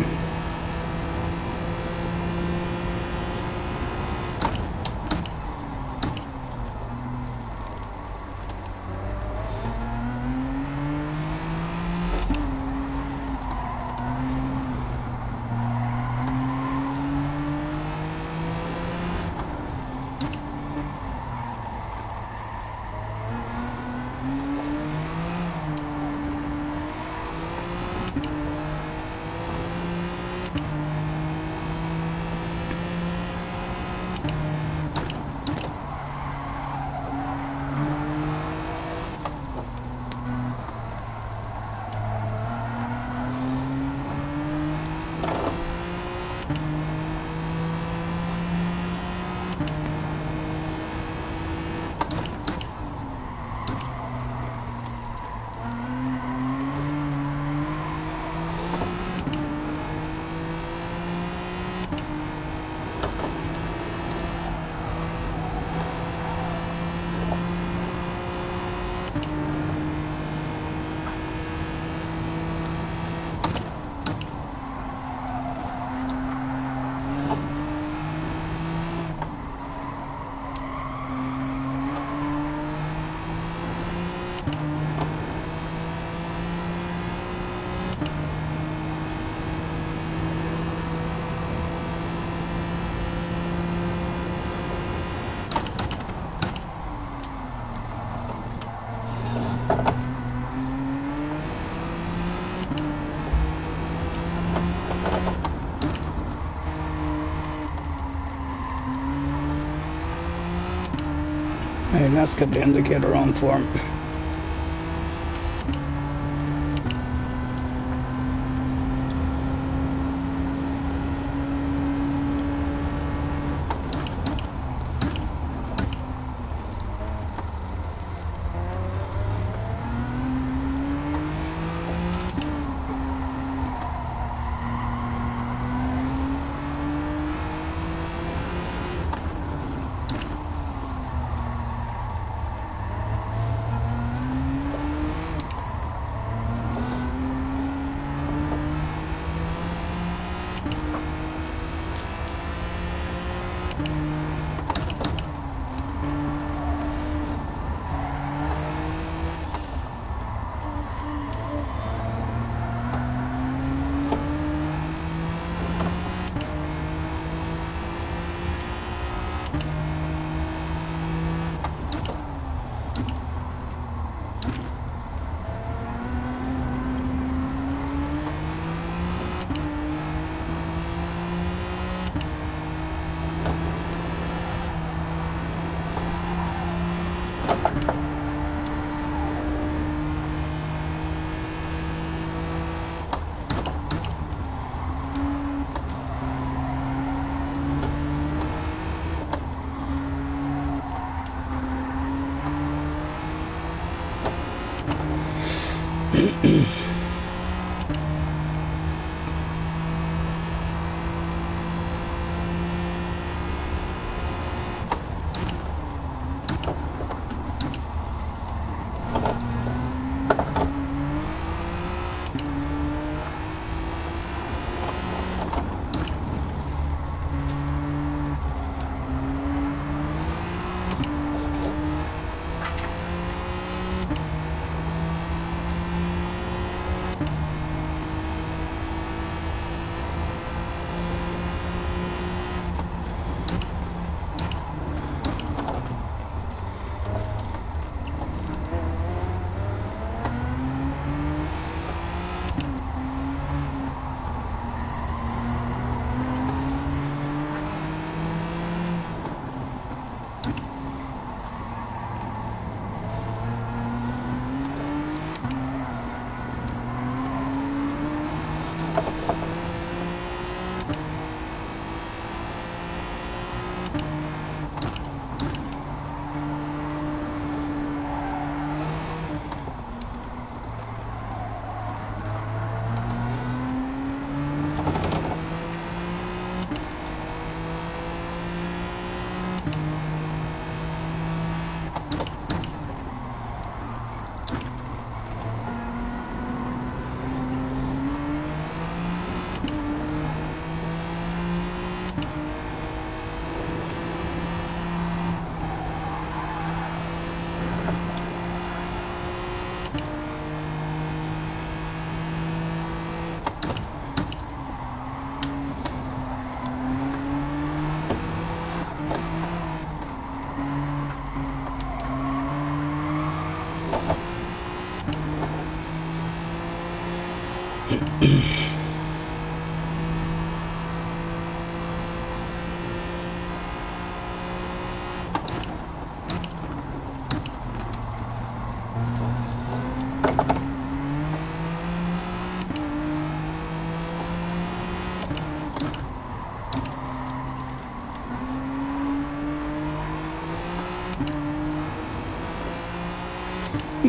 Hey, let's get the indicator on for him.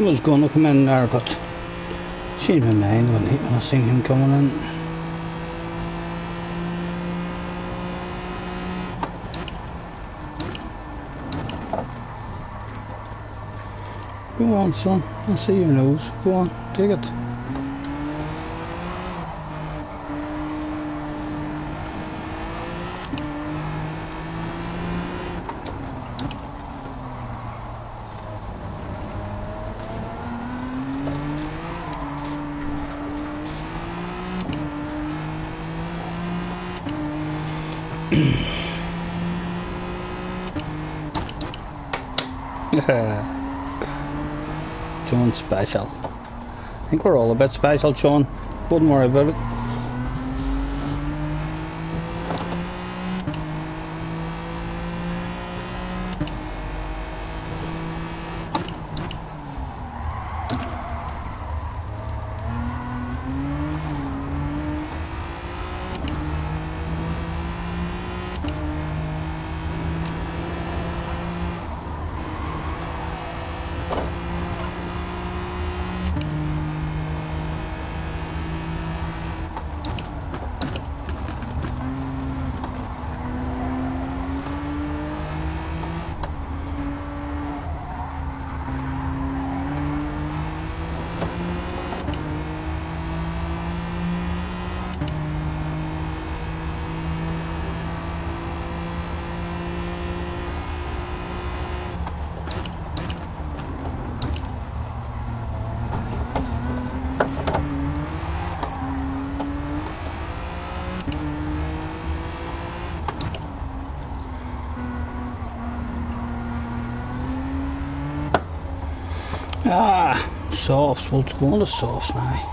He was going to come in there, but changed my mind when I seen him coming in. Go on, son. I see your nose. Go on, take it. Sean special. I think we're all a bit special, Sean. Wouldn't worry about it. Softs, we'll go on to softs now.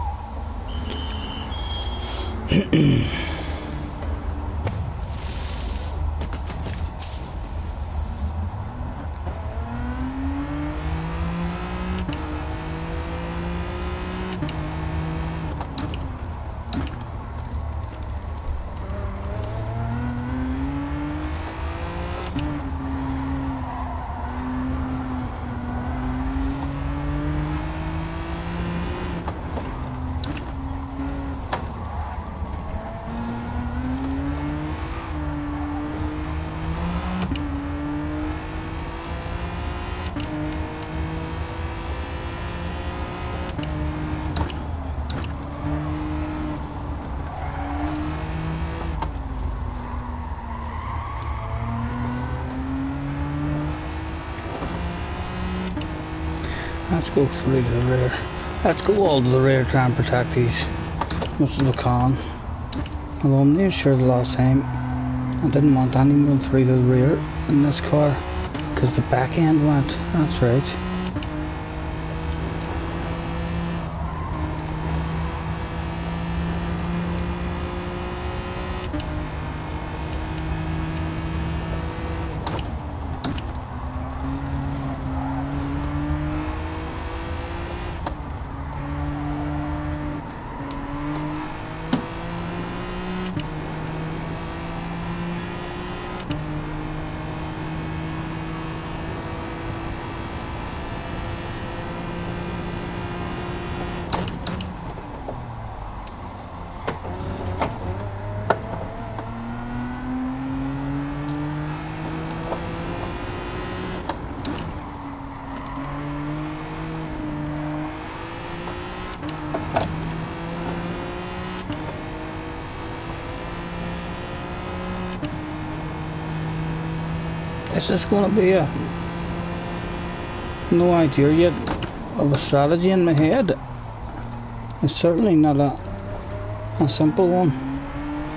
Let's go through to the rear. Let's go all to the rear, try and protect these as much as we can. Although I'm near sure the last time I didn't want anyone through to the rear in this car because the back end went. That's right. This is going to be no idea yet of a strategy in my head. It's certainly not a simple one.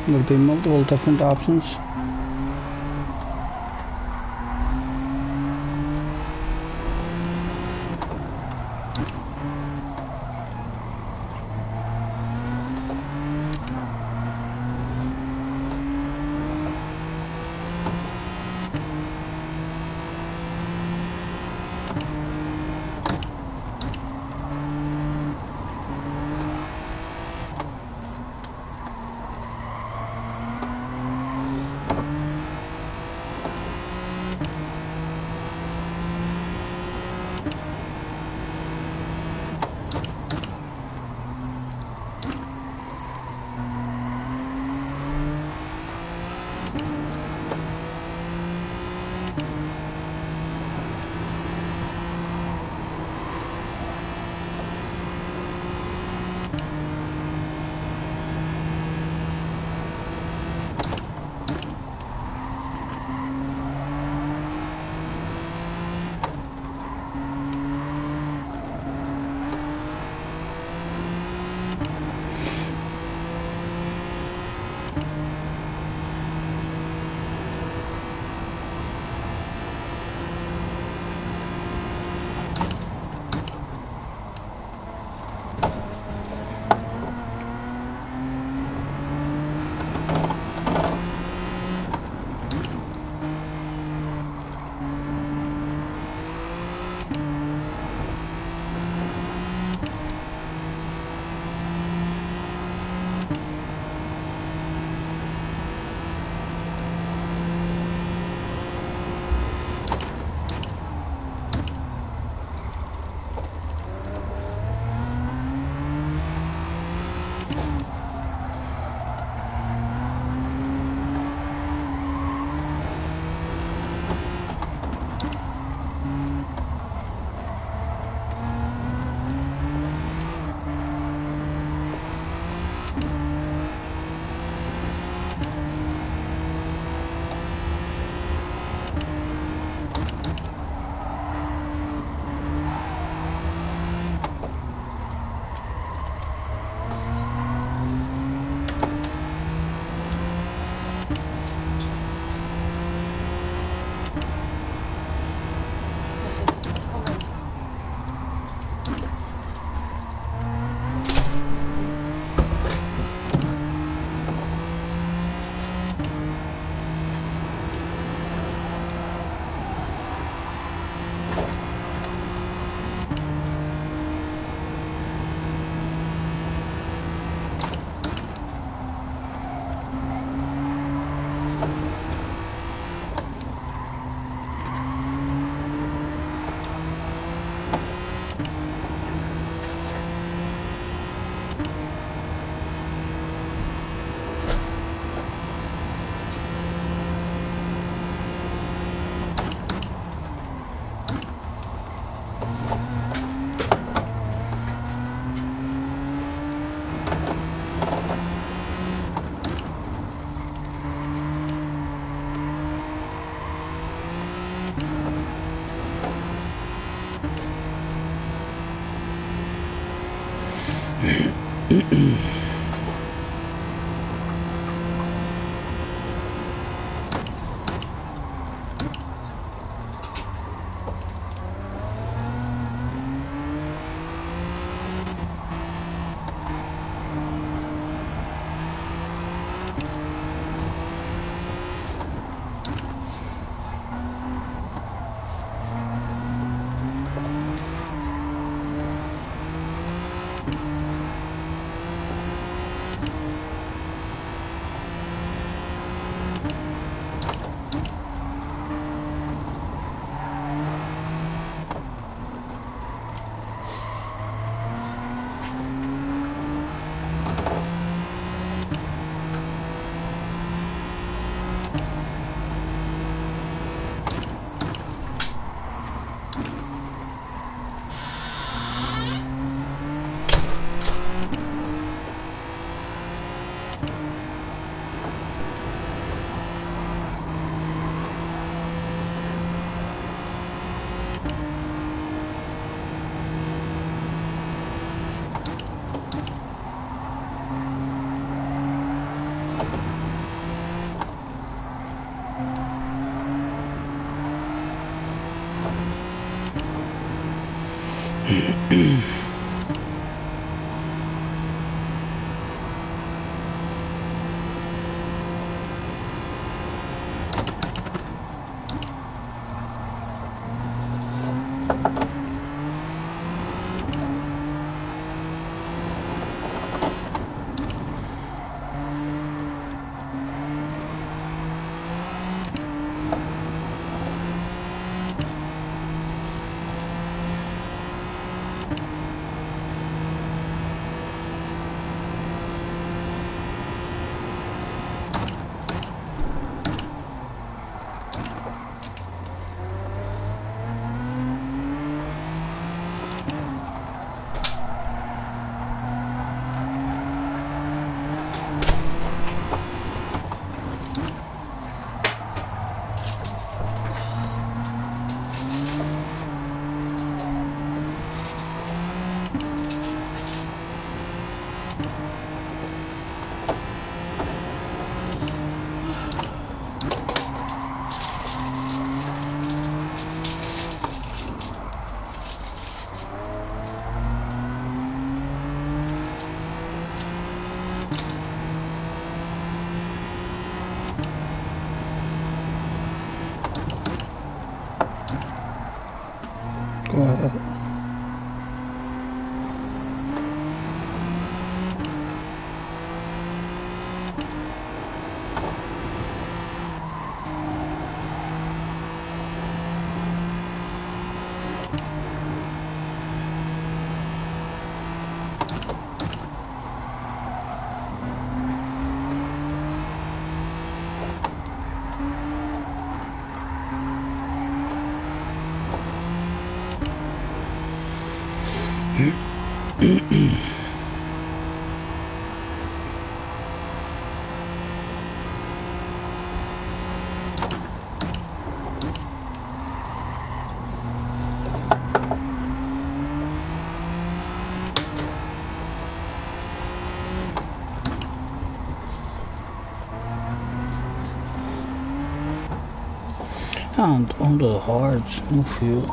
There'll be multiple different options. And onto the hards, no fuel.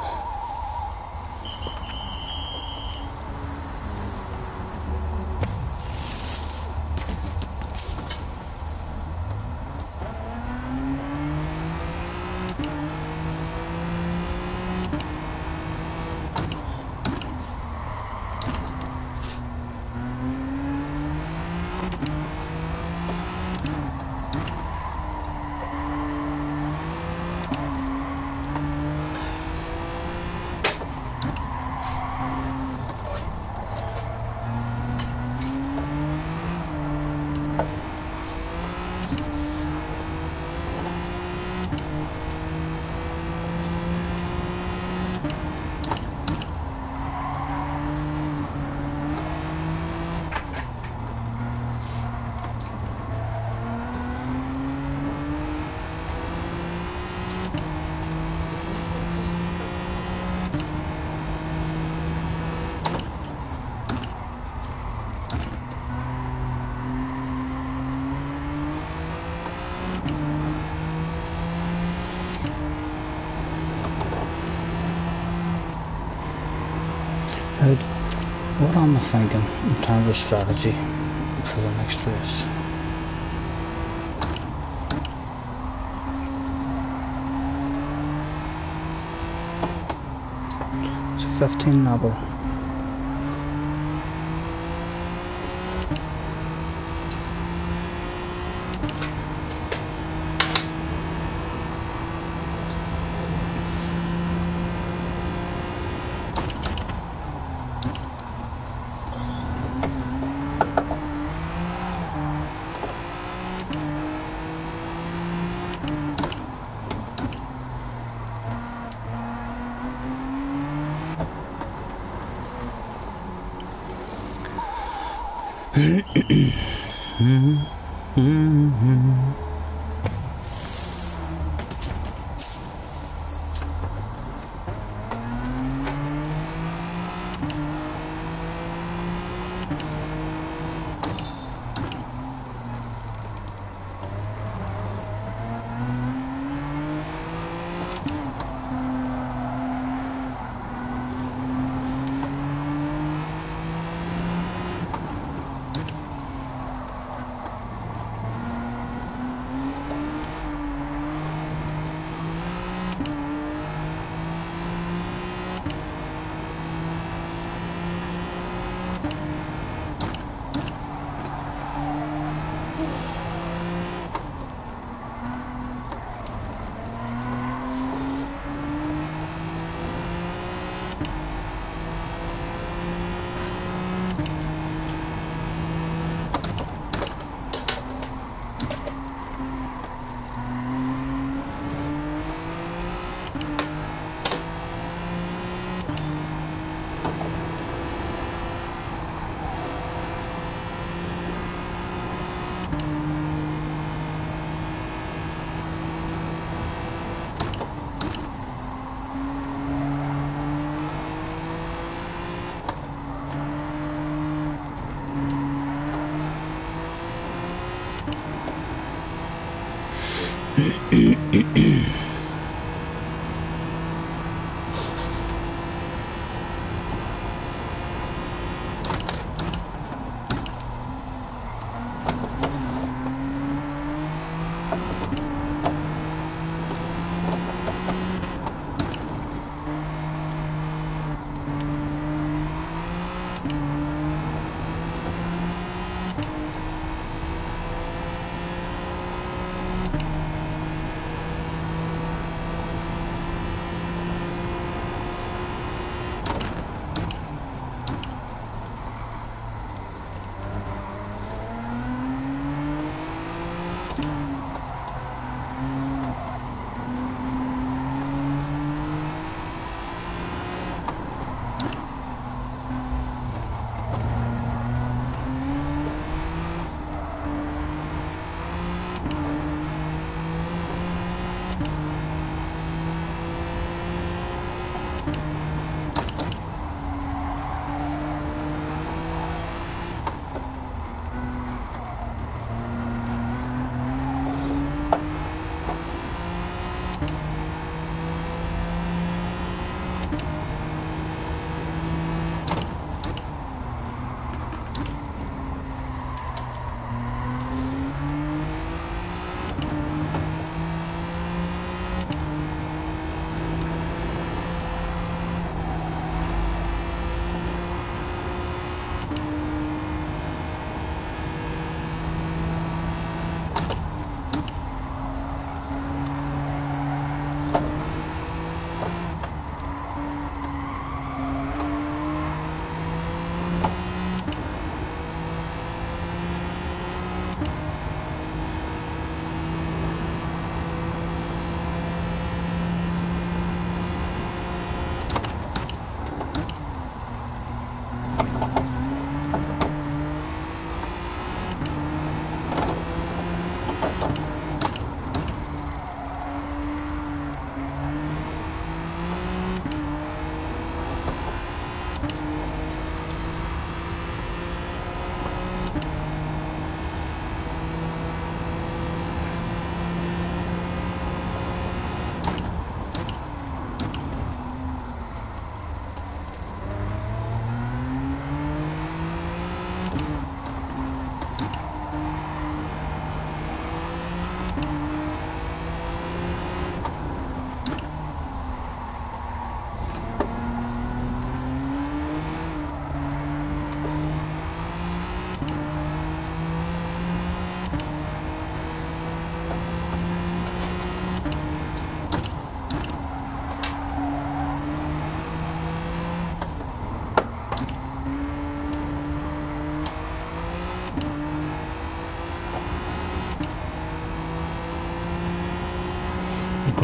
Right, what am I thinking in terms of strategy for the next race? It's a 15 knobber.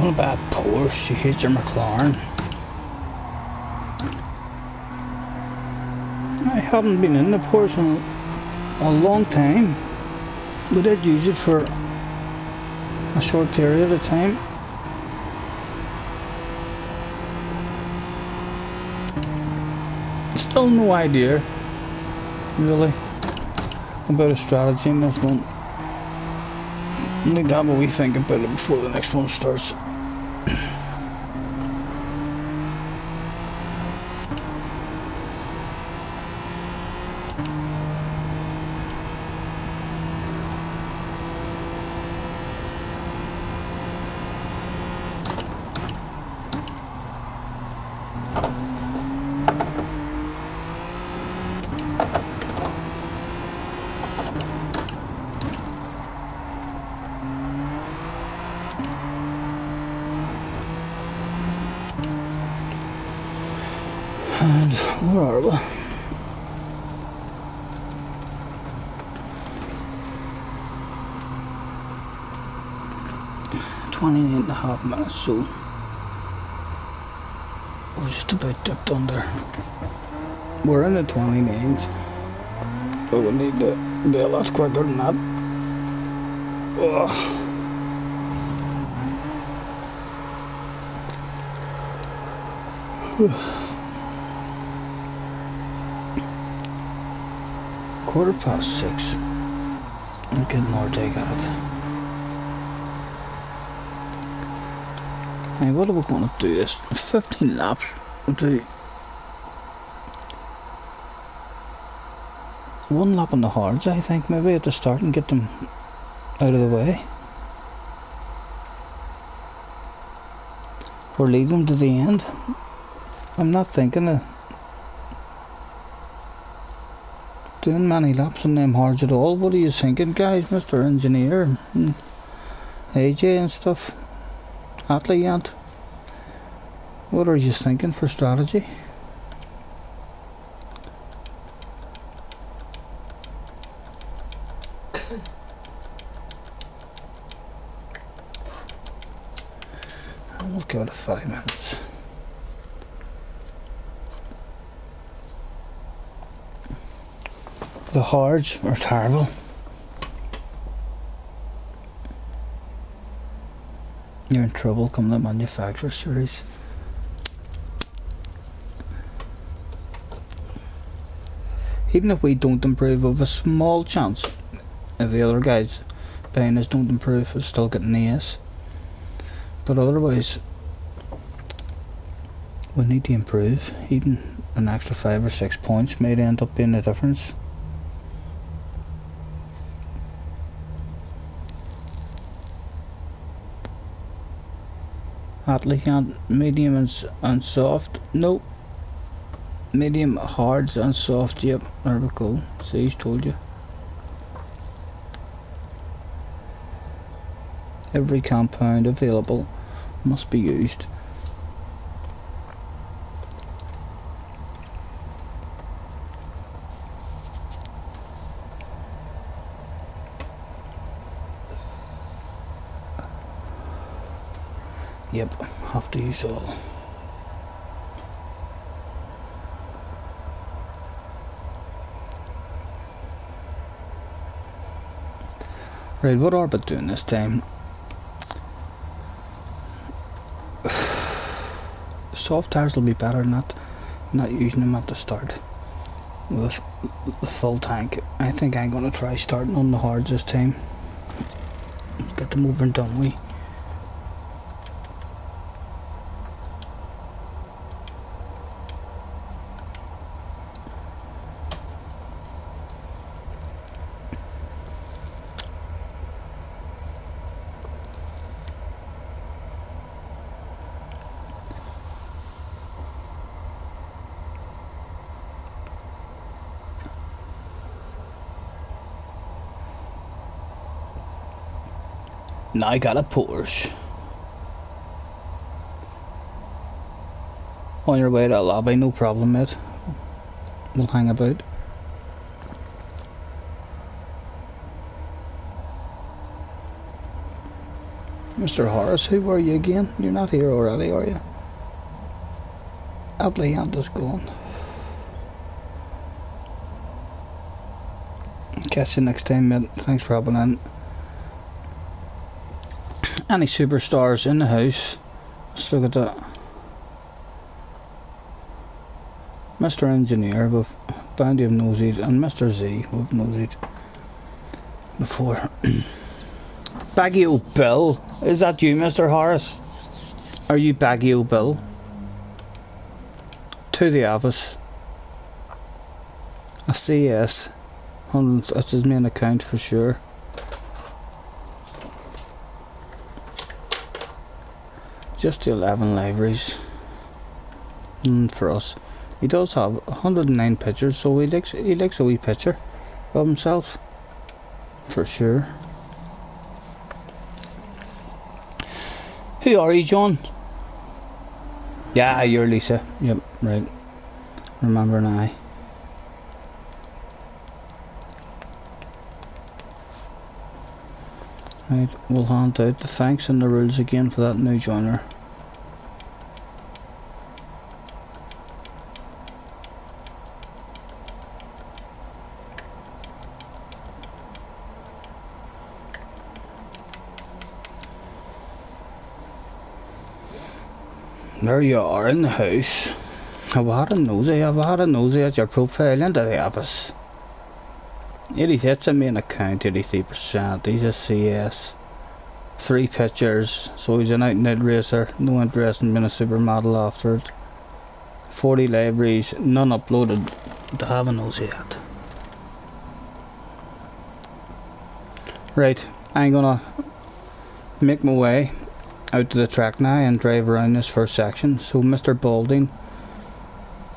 What about Porsche? You hate your McLaren. I haven't been in the Porsche in a long time. We did use it for a short period of time. Still no idea, really, about a strategy in this one. Only that what we think about it before the next one starts. And where are we? .28.5 minutes, so we're just about dipped under. We're in the 29s, but we need to be a lot quicker than that. Ugh. (6:15). I'm getting more take out of it. Hey, what are we going to do this? 15 laps. We'll do 1 lap on the hards, I think, maybe at the start, and get them out of the way. Or leave them to the end. I'm not thinking of doing many laps on them hards at all. What are you thinking, guys? Mr. Engineer and AJ and stuff. Atlee Ant. What are you thinking for strategy? We'll give it 5 minutes. The hards are terrible. You're in trouble come the manufacturer series. Even if we don't improve, we have a small chance. If the other guys behind us don't improve, we'll still get an AS. But otherwise, we need to improve. Even an extra 5 or 6 points may end up being the difference. Atlee Ant, medium and soft. Nope. Medium, hards and soft. Yep, there we go. See, he's told you. Every compound available must be used. Yep, have to use all. Right, what are we doing this time? Soft tires will be better than that. Not using them at the start with the full tank. I think I'm going to try starting on the hards this time. Get them over and done with. Now I got a Porsche. On your way to the lobby, no problem, mate. We'll hang about. Mr. Horace, who are you again? You're not here already, are you? Atlee Ant is gone. Catch you next time, mate. Thanks for hopping in. Any superstars in the house? Let's look at that. Mr. Engineer with Bandy of Nosied and Mr. Z with Nosied before. Baggy old Bill, is that you, Mr. Harris? Are you Baggy old Bill? To the office. A CS. That's his main account for sure. Just 11 libraries for us. He does have 109 pictures, so he likes a wee picture of himself for sure. Who are you, John? Yeah, you're Lisa. Yep, right. Remember now. Right, we'll hand out the thanks and the rules again for that new joiner. There you are in the house. Have I had a nosy at your profile into the office? 88's a main account, 83%, he's a CS. 3 pictures, so he's an out and out racer, no interest in being a supermodel after it. 40 libraries, none uploaded to having those yet. Right, I'm gonna make my way out to the track now and drive around this first section. So Mr. Balding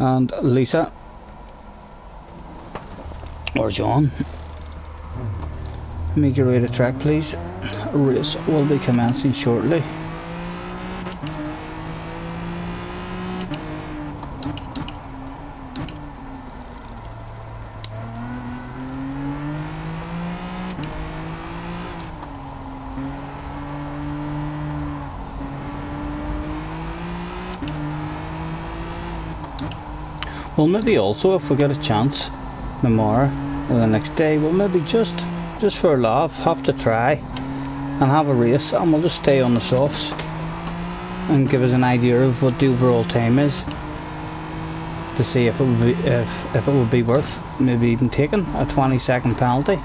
and Lisa, or John, make your way to track please. A race will be commencing shortly. Well, maybe also if we get a chance tomorrow or the next day, we'll maybe just for a laugh have to try and have a race, and we'll just stay on the softs and give us an idea of what the overall time is, to see if it would be if it would be worth maybe even taking a 20-second penalty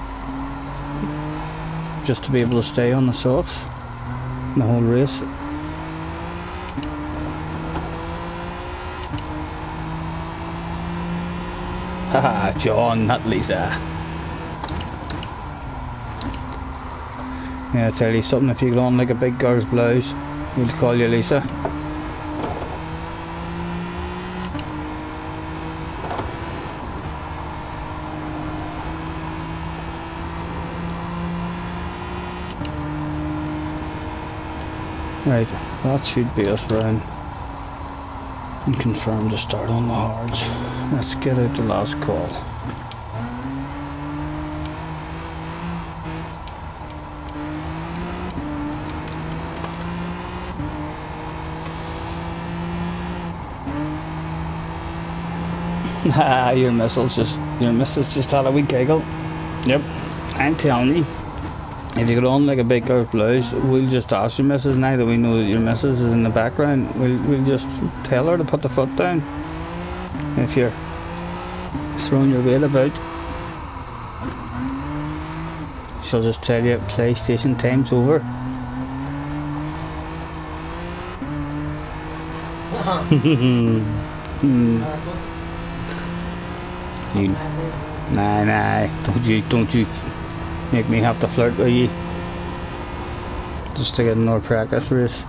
just to be able to stay on the softs the whole race. Haha, John, not Lisa. Yeah, I tell you something, if you get on like a big girl's blouse, we'll call you Lisa. Right, that should be us round. And confirm to start on the hards. Let's get out the last call. Your missus just had a wee giggle. Yep, I'm telling you. If you get on like a big girl's blouse, we'll just ask your missus, now that we know that your missus is in the background, we'll just tell her to put the foot down. If you're throwing your weight about, she'll just tell you PlayStation time's over. Nah, don't you make me have to flirt with you just to get another practice race.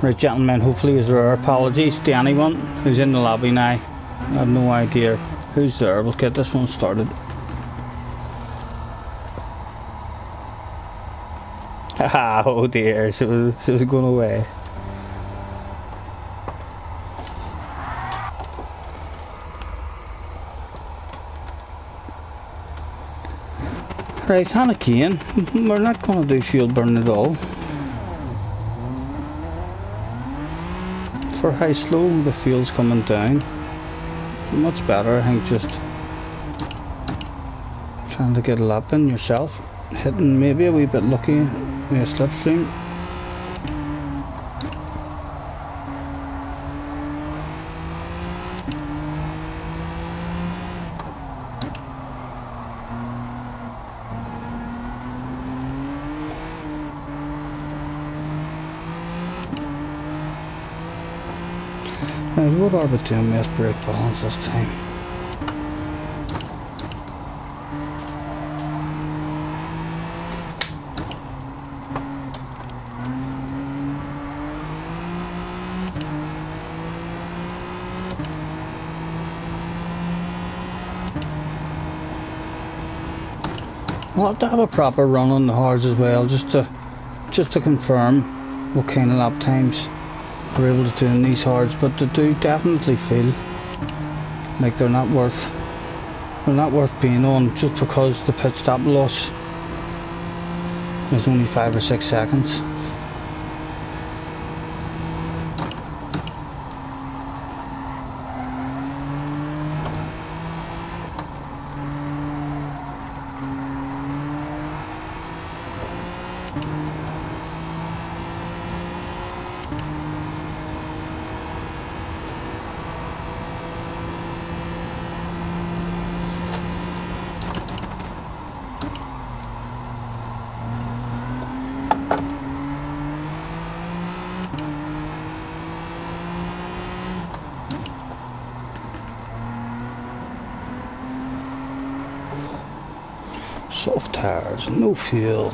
Right, gentlemen, hopefully there are apologies to anyone who's in the lobby now. I have no idea who's there. We'll get this one started. Haha, oh dear, she was going away. Right, and again, we're not going to do fuel burn at all. For how slow the fuel's coming down, much better, I think, just trying to get a lap in yourself, hitting maybe a wee bit lucky with a slipstream. Right, what are we doing with brake balance this time? We'll have to have a proper run on the hards as well, just to confirm what kind of lap times we're able to do in these hards, but they do definitely feel like they're not worth being on, just because the pit stop loss is only 5 or 6 seconds. tires, no fuel.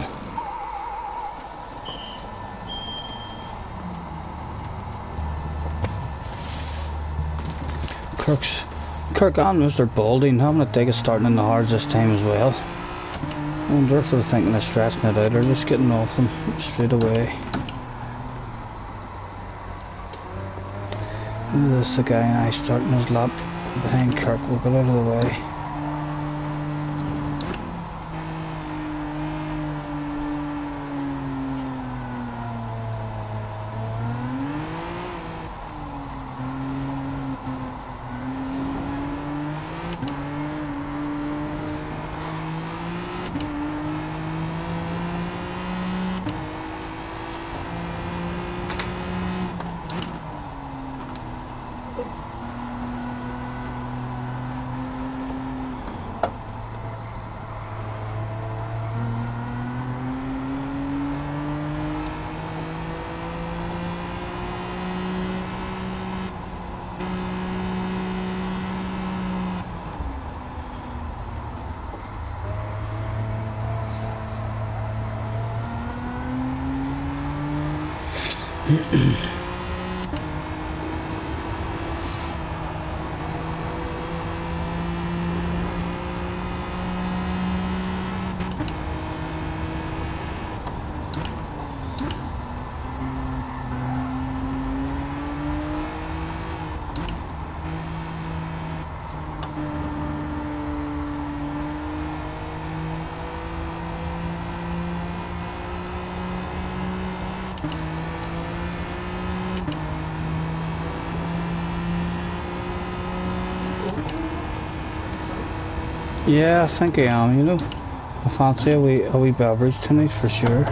Kirk and Mr. Balding having a dig at starting in the hards this time as well. I wonder if they're thinking of stretching it out or just getting off them straight away. This is the guy and I starting his lap behind Kirk. We'll get out of the way. Yeah, I think I am, you know. I fancy a wee beverage tonight for sure.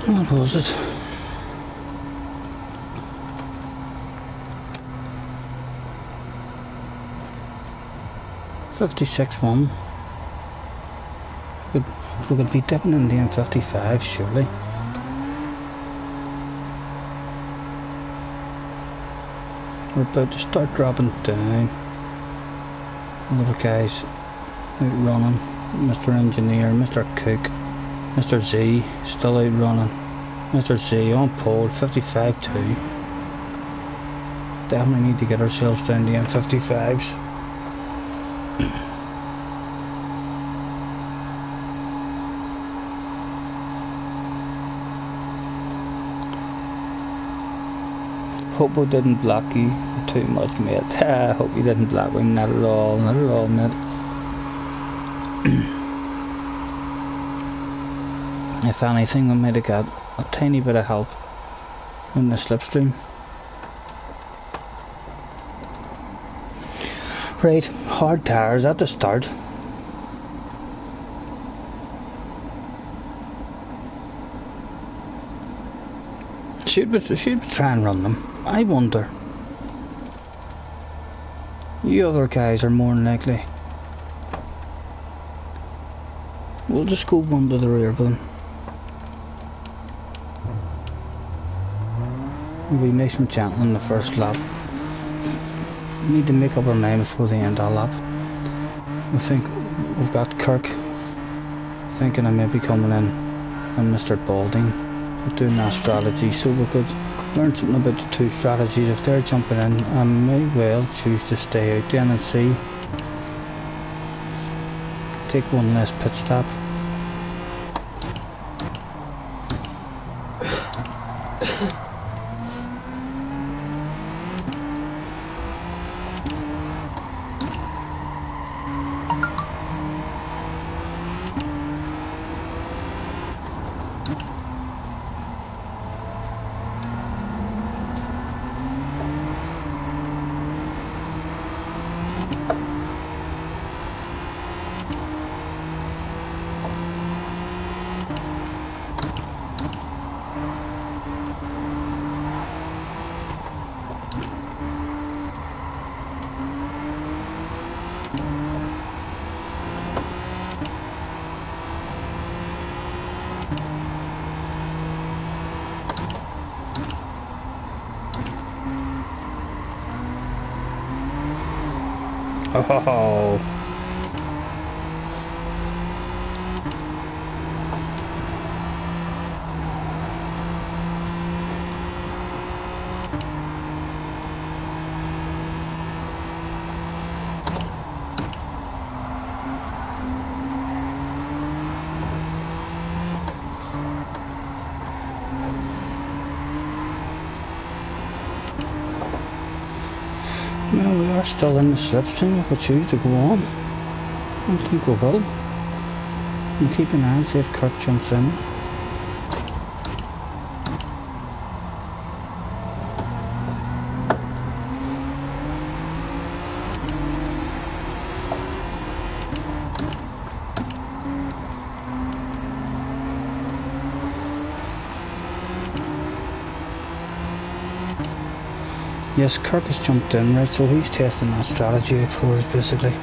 What was it? $56.1. We could be dipping in the M55 surely. We're about to start dropping down. Other guys out running. Mr. Engineer, Mr. Cook, Mr. Z still out running. Mr. Z on pole, 55.2. Definitely need to get ourselves down the M55s. Hope I didn't block you too much, mate. I hope you didn't block me, not at all, mate. If anything, we might have got a tiny bit of help in the slipstream. Right, hard tires at the start. Should we try and run them? I wonder. You other guys are more than likely. We'll just go one to the rear of them. We'll be nice and gentle in the first lap. We need to make up our mind before the end of the lap. I think we've got Kirk thinking I may be coming in and Mr. Balding doing that strategy, so we could learn something about the two strategies. If they're jumping in, I may well choose to stay out then and see. Take one less pit stop. Oh. Well, we are still in the slipstream if we choose to go on. I don't think we will. And keep an eye and see if Kurt jumps in. Yes, Kirk has jumped in, right, so he's testing that strategy out for us, basically.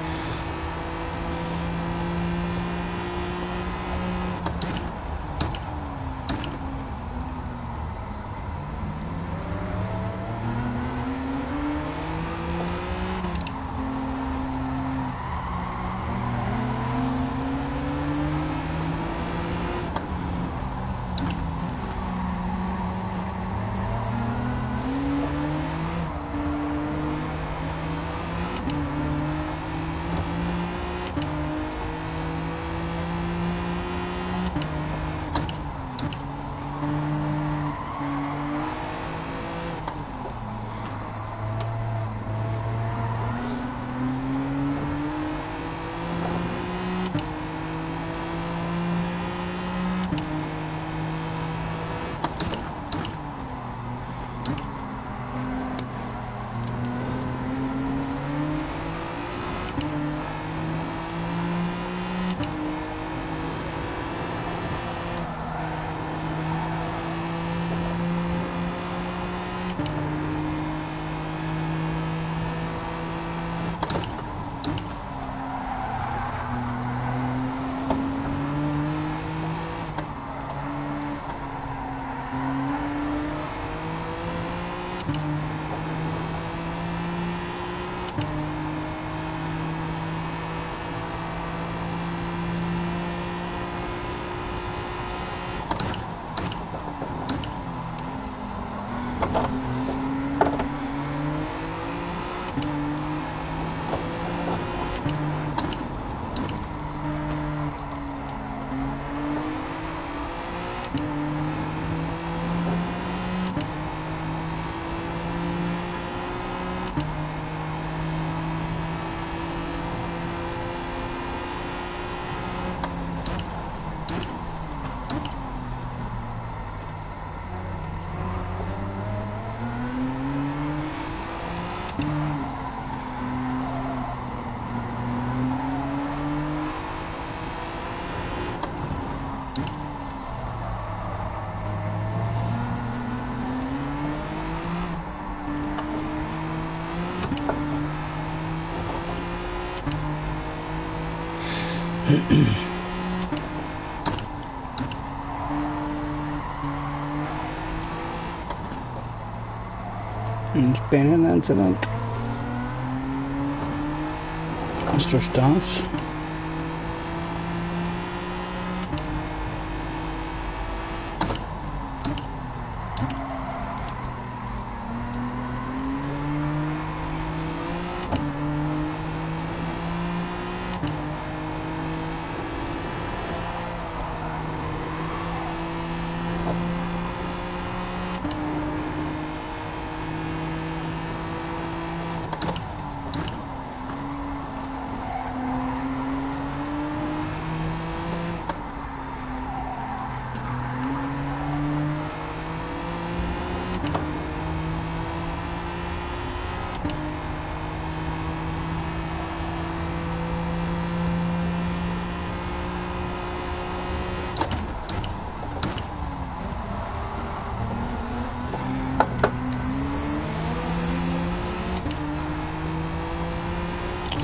It's been an incident. Mr. Stunts.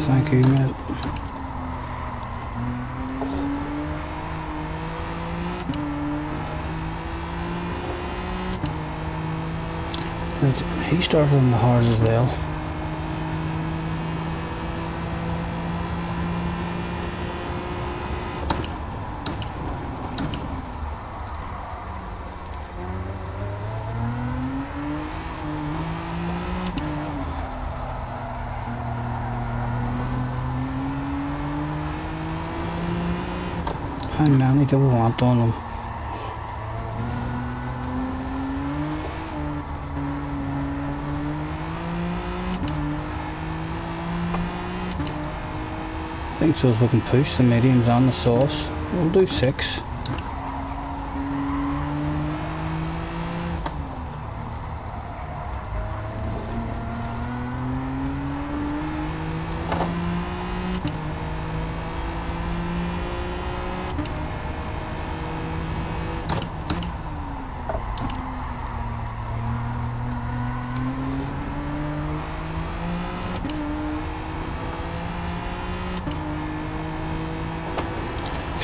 Thank you, mate. He started on the hard as well. How many do we want on them? I think so, as we can push the mediums on the sauce. We'll do 6.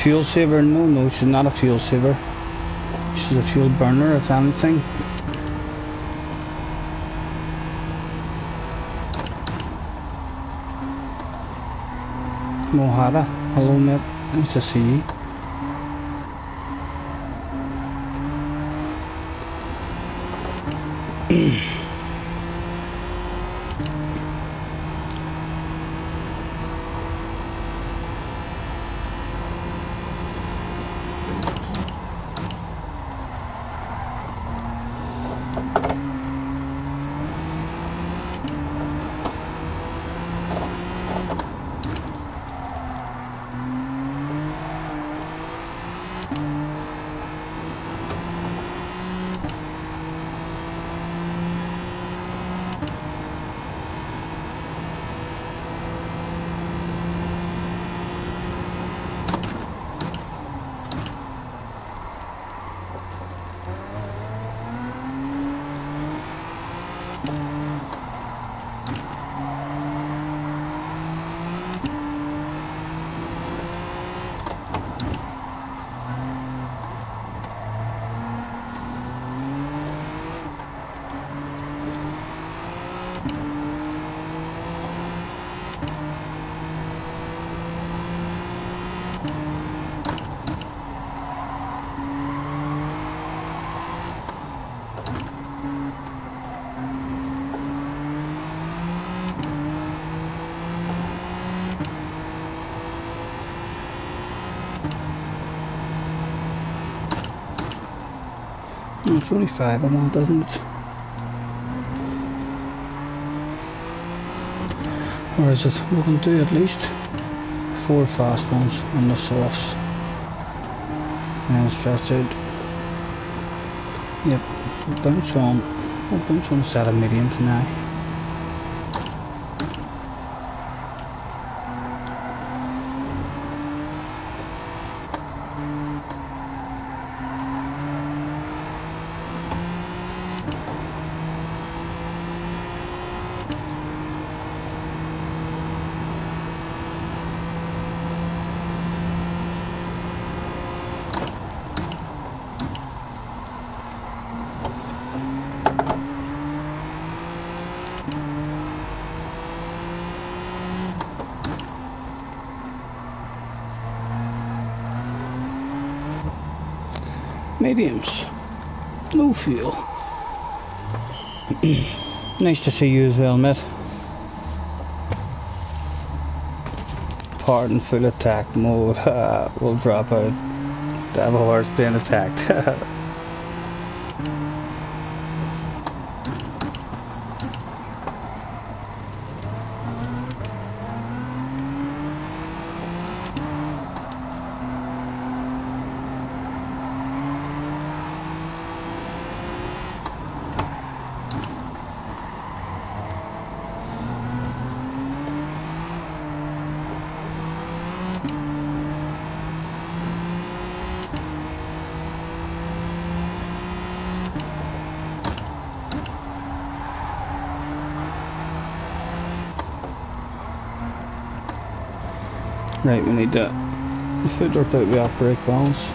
Fuel saver? No, she's not a fuel saver. She's a fuel burner, if anything. Mohada, hello mate, nice to see you. It's only 5 I want, isn't it? Or is it? We can do at least 4 fast ones on the softs. And stretch out. Yep, we'll bounce on a set of mediums now. Mediums. No fuel. Nice to see you as well, mate. Pardon full attack mode. We'll drop out. Devil horse being attacked. Right, we need to filter out the operator balance.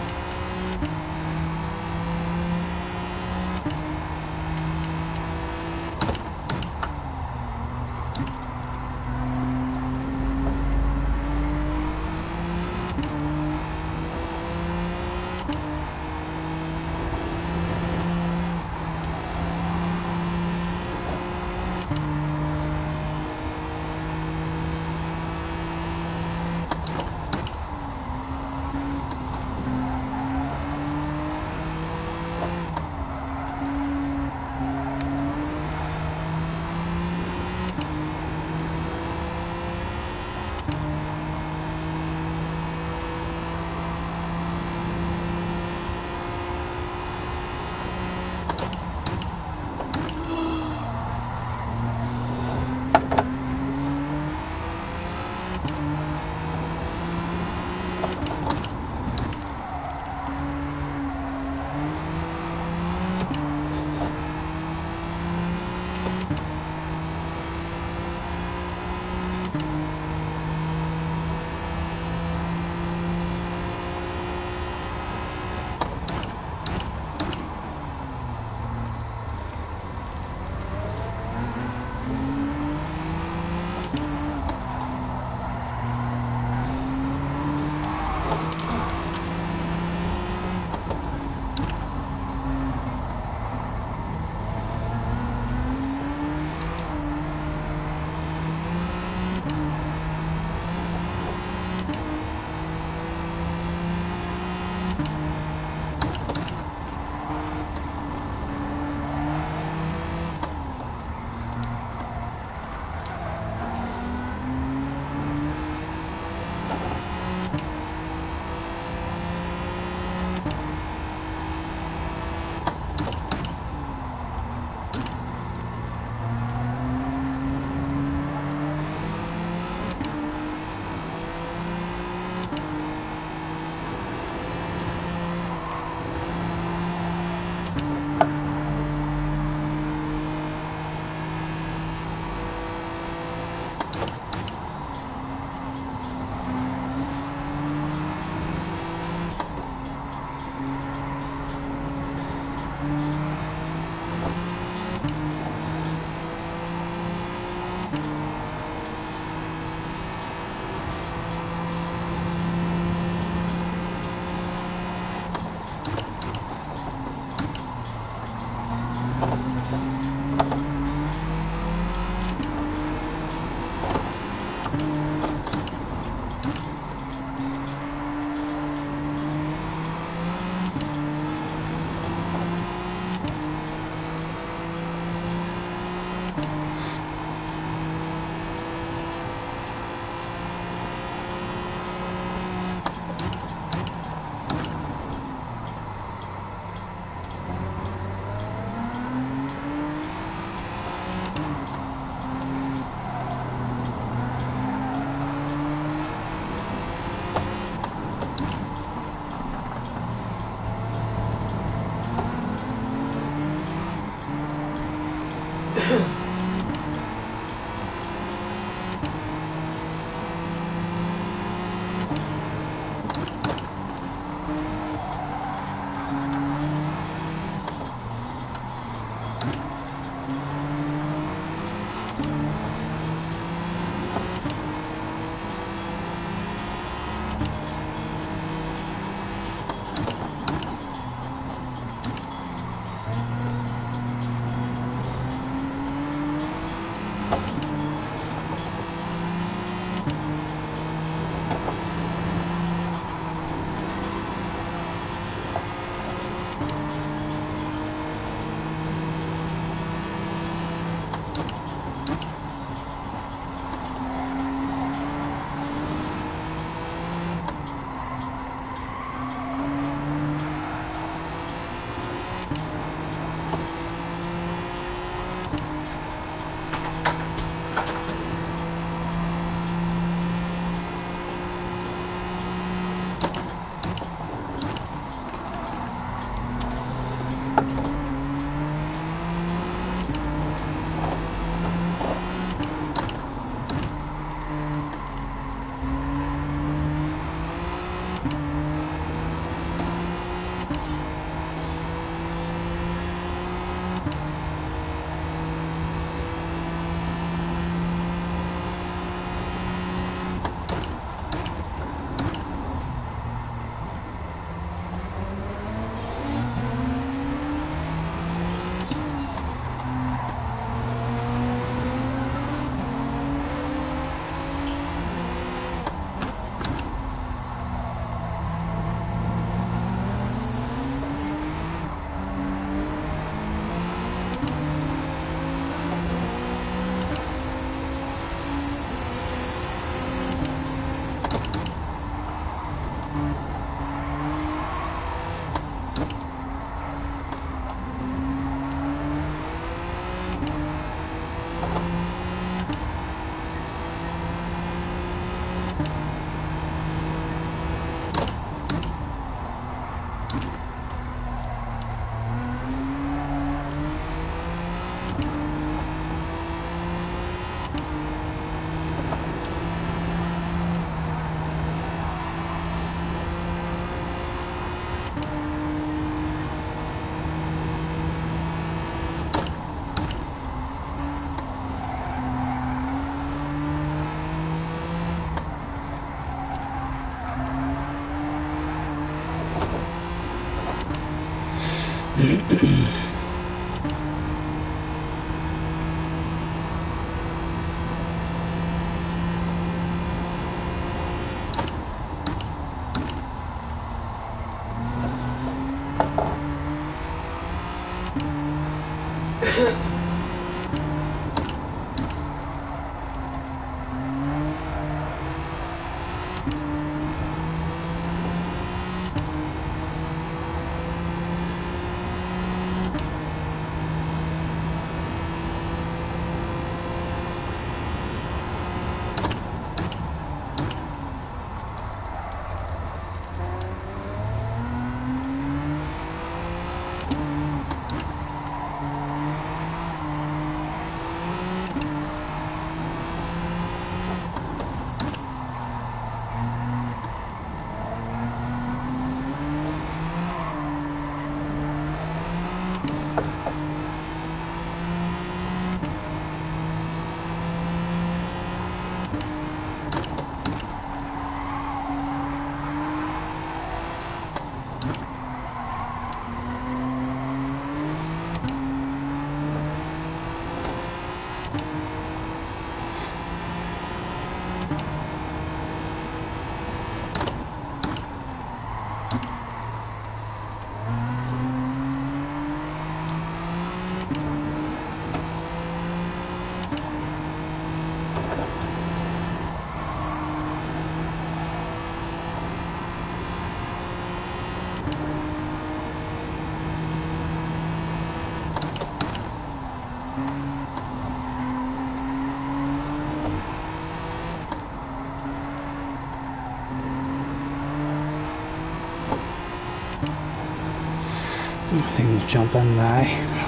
I think we'll jump in now.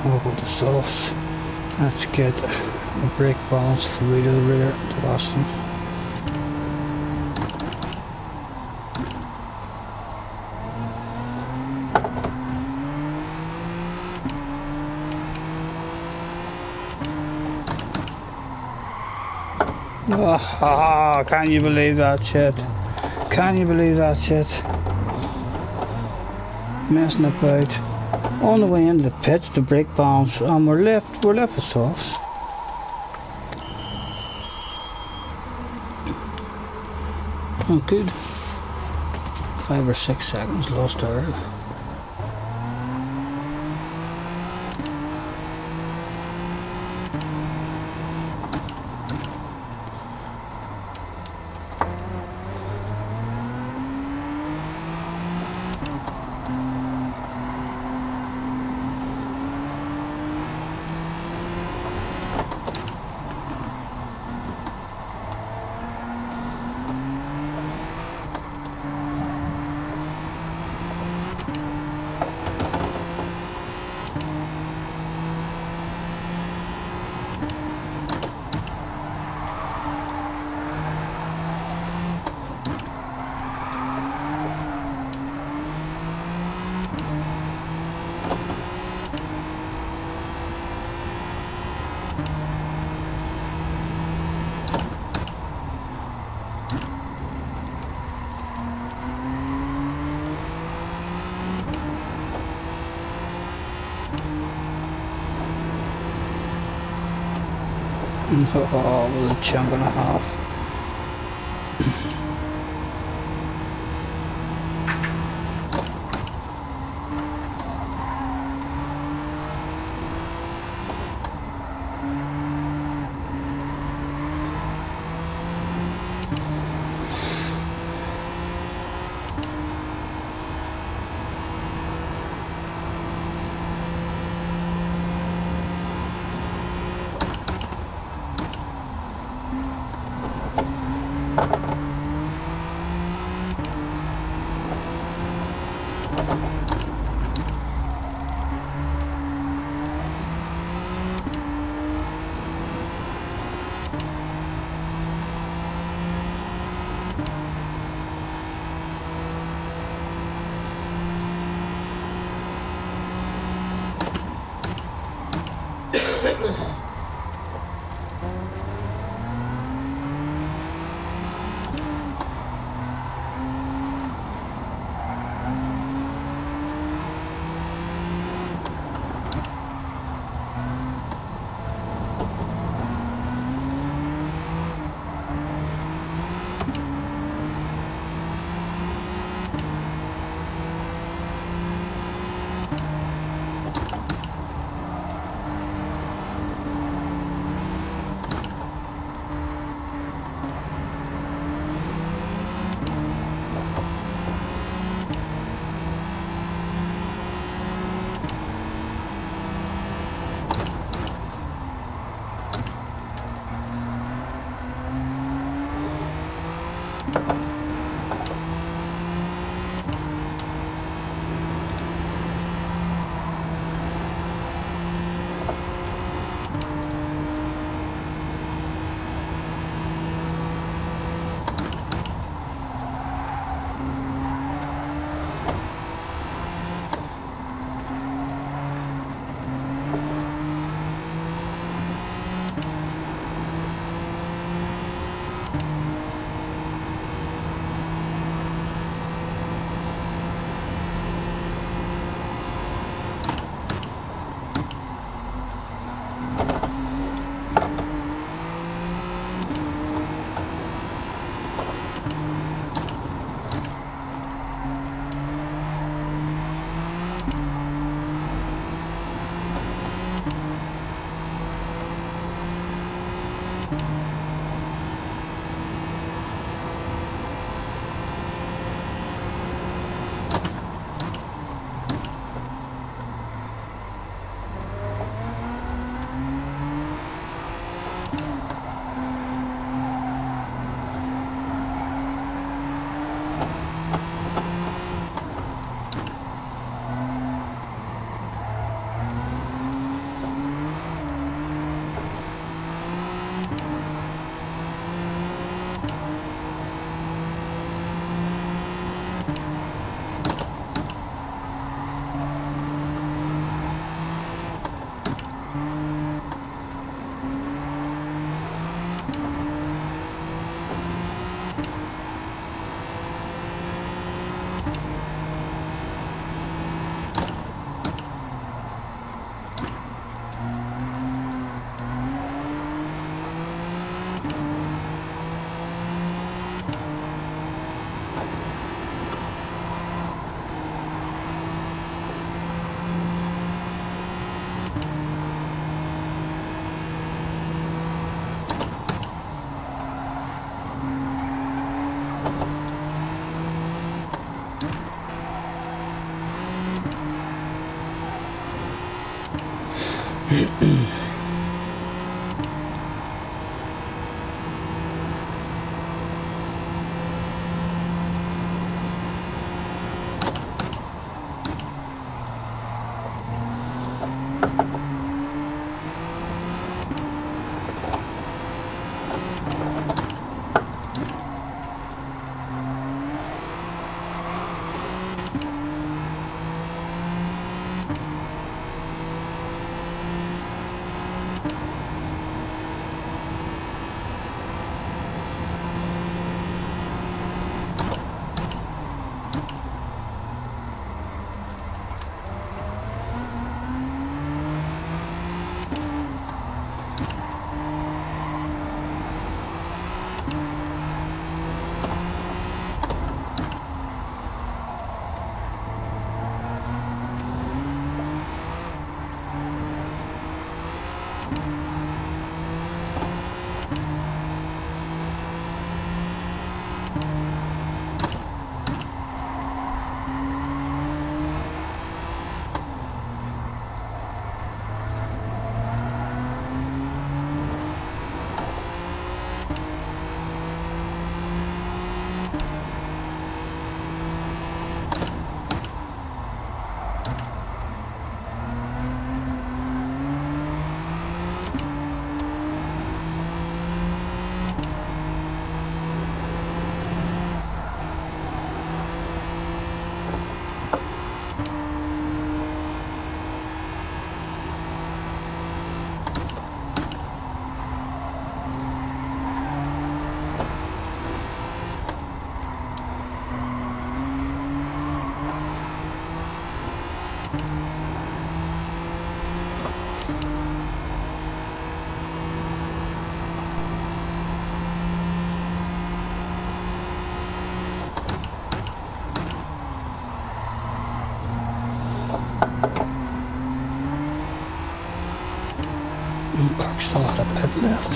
I'll go to sauce. Let's get the brake balance through to the rear to Boston. Oh, can you believe that shit? Can you believe that shit? Messing about. On the way into the pit, the brake balance, and we're left with softs. Oh, good. 5 or 6 seconds lost there. Oh, with a chunk and a half. Kirk still had a pit left.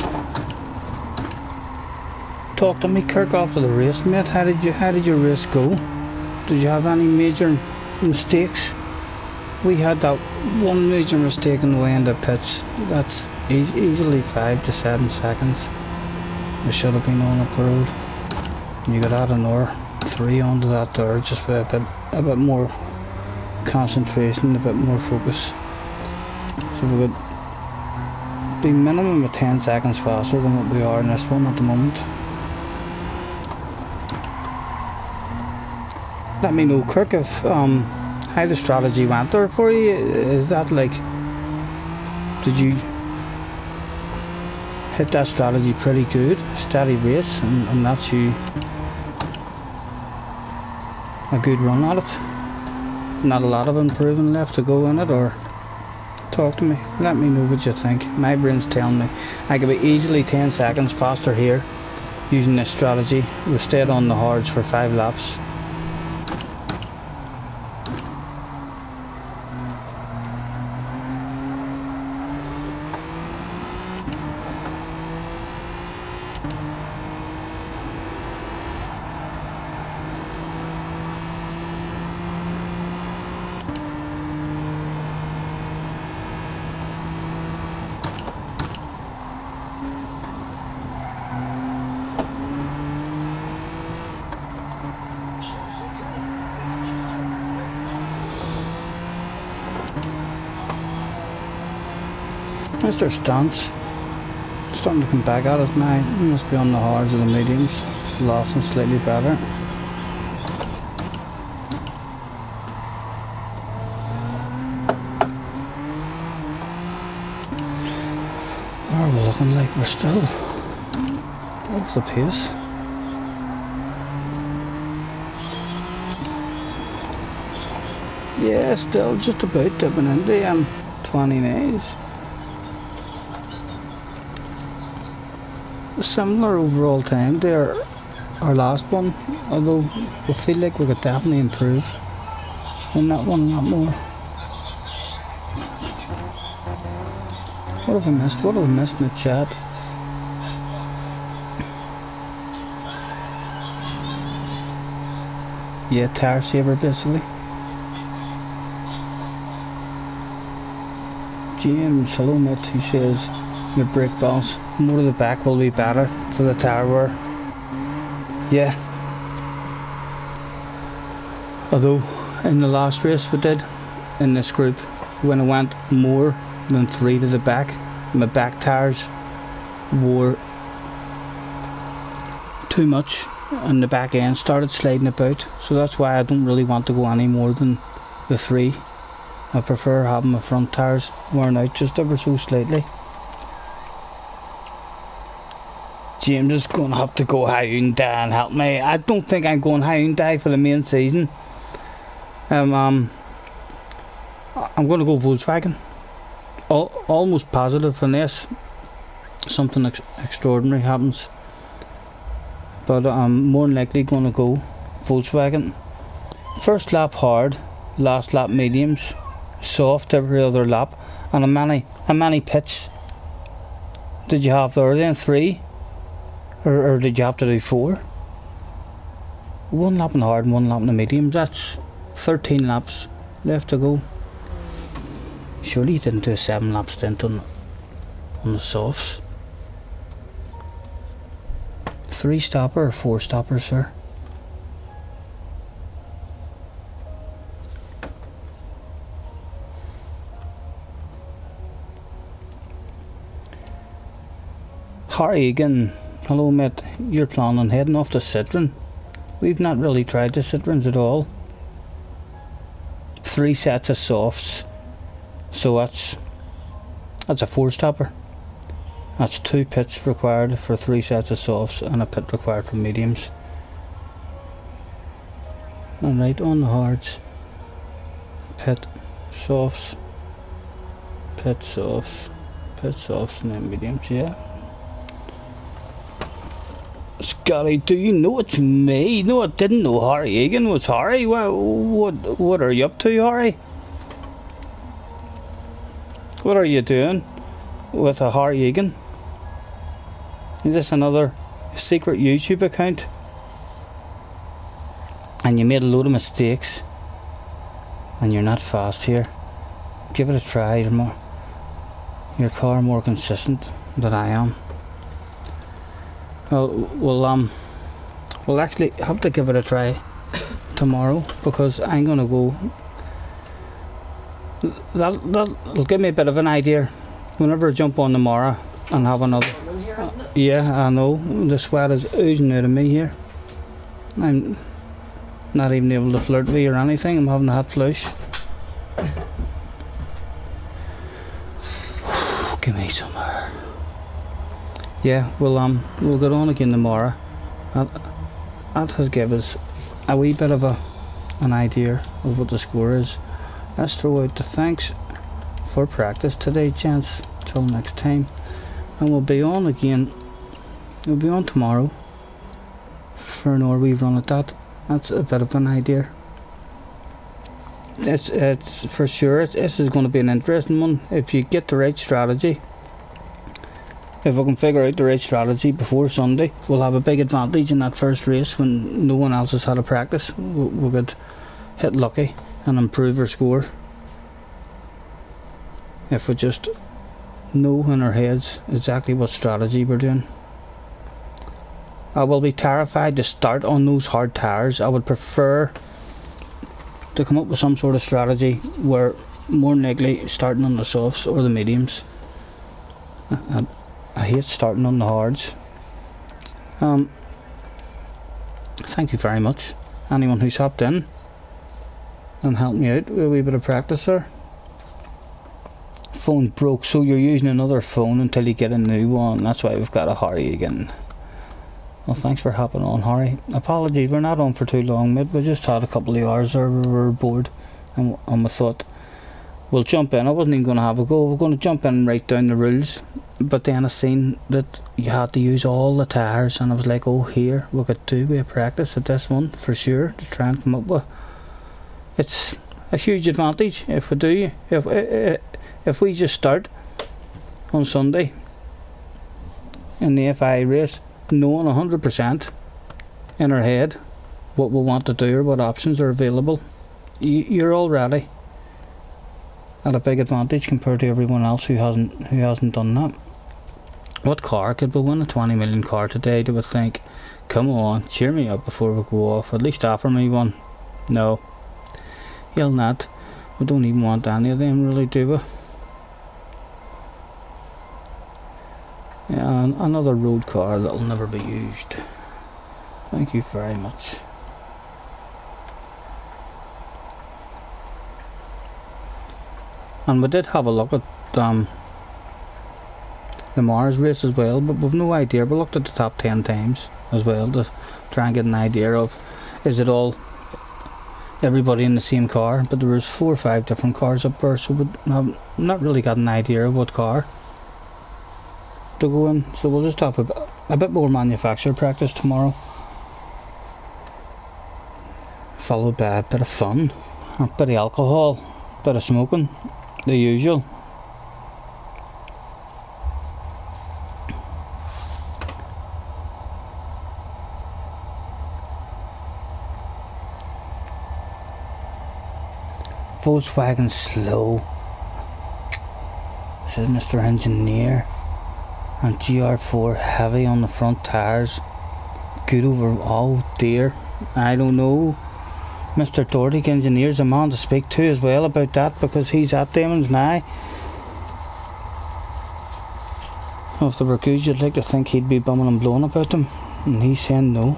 Talk to me, Kirk, after the race, mate. How did your race go? Did you have any major mistakes? We had that one major mistake in the way in the pits. That's easily 5 to 7 seconds. We should have been on up the road. You got out an hour 3 onto that there, just with a bit more concentration, a bit more focus. So we would be minimum of 10 seconds faster than what we are in this one at the moment. Let me know, Kirk, if how the strategy went there for you. Is that like, did you hit that strategy pretty good, steady race, and that's you a good run at it? Not a lot of improving left to go in it, or talk to me, let me know what you think. My brain's telling me I could be easily 10 seconds faster here using this strategy. We stayed on the hards for 5 laps. Mr. Stance starting to come back at us now. He must be on the hards of the mediums. Lost and slightly better. Are we looking like we're still off the pace? Yeah, still just about dipping into 29s. Similar overall time to our last one, although we feel like we could definitely improve in that one a lot more. What have I missed? What have I missed in the chat? Yeah, tire saver basically. James, hello mate, he says your brake balance more to the back will be better for the tire wear. Yeah. Although in the last race we did in this group, when I went more than 3 to the back, my back tires wore too much and the back end started sliding about, so that's why I don't really want to go any more than the 3. I prefer having my front tires worn out just ever so slightly. James is going to have to go Hyundai and help me. I don't think I'm going Hyundai for the main season. I'm going to go Volkswagen. Almost positive unless something extraordinary happens. But I'm more than likely going to go Volkswagen. First lap hard, last lap mediums, soft every other lap. And how many pits did you have there then? 3? Or did you have to do 4? 1 lap in hard and 1 lap in the mediums. That's 13 laps left to go. Surely you didn't do a 7-lap stint on the softs. 3 stopper or 4 stoppers, sir? Harry again. Hello mate, you're planning on heading off to Citroen. We've not really tried the Citroens at all. 3 sets of softs, so that's a 4 stopper. That's 2 pits required for 3 sets of softs and a pit required for mediums. And right on the hards, pit, softs, pit, softs, and then mediums, yeah. Scottie, do you know it's me? No, I didn't know Harry Egan was Harry. What are you up to, Harry? What are you doing with a Harry Egan? Is this another secret YouTube account? And you made a load of mistakes and you're not fast here. Give it a try. Your car more consistent than I am. We'll actually have to give it a try tomorrow because I'm gonna go. That'll give me a bit of an idea whenever I jump on tomorrow and have another. Yeah, I know the sweat is oozing out of me here. I'm not even able to flirt with you or anything. I'm having a hot flush. Give me some air. Yeah, we'll get on again tomorrow. That has given us a wee bit of an idea of what the score is. Let's throw out the thanks for practice today, gents. Till next time, and we'll be on again. We'll be on tomorrow for an hour we run at that. That's a bit of an idea. It's for sure. This is going to be an interesting one if you get the right strategy. If we can figure out the right strategy before Sunday, we'll have a big advantage in that first race when no one else has had a practice. We could hit lucky and improve our score if we just know in our heads exactly what strategy we're doing. I will be terrified to start on those hard tires. I would prefer to come up with some sort of strategy where more than likely starting on the softs or the mediums. I hate starting on the hards. Thank you very much, anyone who's hopped in and helped me out with a wee bit of practice there. Phone broke, so you're using another phone until you get a new one. That's why we've got to hurry again. Well, thanks for hopping on, Harry. Apologies, we're not on for too long, mate. We just had a couple of hours there. We were bored, and we thought we'll jump in. I wasn't even going to have a go. We're going to jump in and write down the rules. But then I seen that you had to use all the tires, and I was like, oh, here we could do a practice at this one for sure to try and come up with. It's a huge advantage if we do. If we just start on Sunday in the FI race, knowing 100% in our head what we want to do or what options are available, you're already at a big advantage compared to everyone else who hasn't done that. What car could we win? A 20 million car today? Do we think? Come on, cheer me up before we go off. At least offer me one. No, he'll not. We don't even want any of them, really, do we? Yeah, another road car that'll never be used. Thank you very much. And we did have a look at the Mars race as well, but we've no idea. We looked at the top 10 times as well to try and get an idea of, is it all everybody in the same car? But there was 4 or 5 different cars up there, so we have not really got an idea of what car to go in. So we'll just have a bit more manufacturer practice tomorrow, followed by a bit of fun, a bit of alcohol, a bit of smoking, the usual. Volkswagen slow, says Mr. Engineer. And GR4 heavy on the front tires. Good over, oh dear, I don't know. Mr. Doherty, Engineer's a man to speak to as well about that, because he's at Damon's now. If they were good, you'd like to think he'd be bumming and blowing about them, and he's saying no.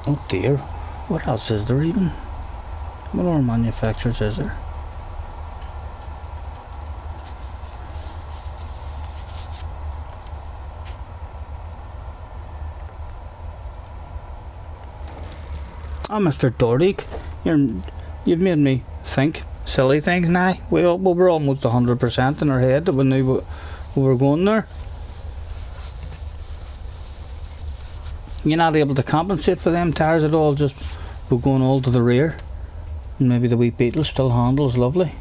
Oh dear, what else is there even? What other manufacturers is there? Oh, Mr. Doherty, you've made me think silly things now. We were almost 100% in our head that we knew we were going there. You're not able to compensate for them tyres at all, just we're going all to the rear. And maybe the wee Beetle still handles lovely.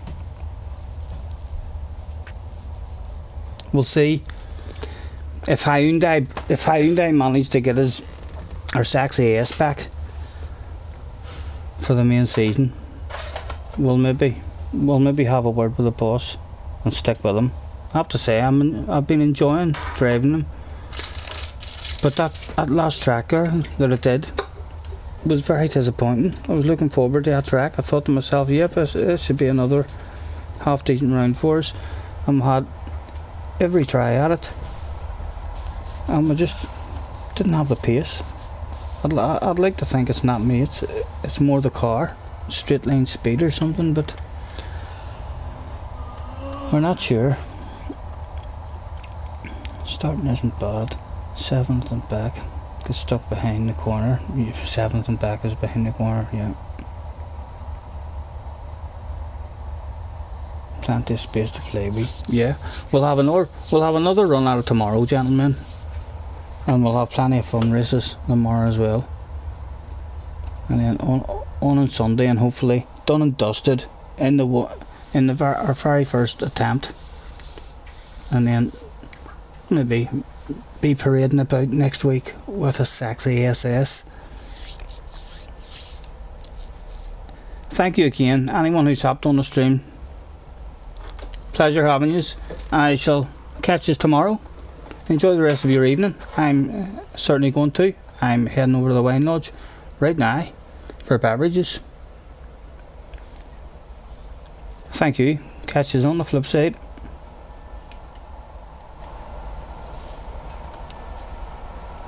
We'll see if Hyundai managed to get our sexy ace back for the main season. We'll maybe have a word with the boss and stick with him. I have to say, I've been enjoying driving them, but that last tracker that it did was very disappointing. I was looking forward to that track. I thought to myself, yep, it should be another half decent round for us, and we had every try at it, and we just didn't have the pace. I'd like to think it's not me, it's more the car, straight line speed or something, but we're not sure. Starting isn't bad. 7th and back, get stuck behind the corner. 7th and back is behind the corner, yeah. Plenty of space to play with. Yeah, we'll have another run at it tomorrow, gentlemen. And we'll have plenty of fun races tomorrow as well, and then on Sunday, and hopefully done and dusted in our very first attempt, and then maybe be parading about next week with a sexy SS. Thank you again, anyone who's hopped on the stream. Pleasure having you. I shall catch you tomorrow. Enjoy the rest of your evening. I'm certainly going to. I'm heading over to the wine lodge right now for beverages. Thank you. catch you on the flip side.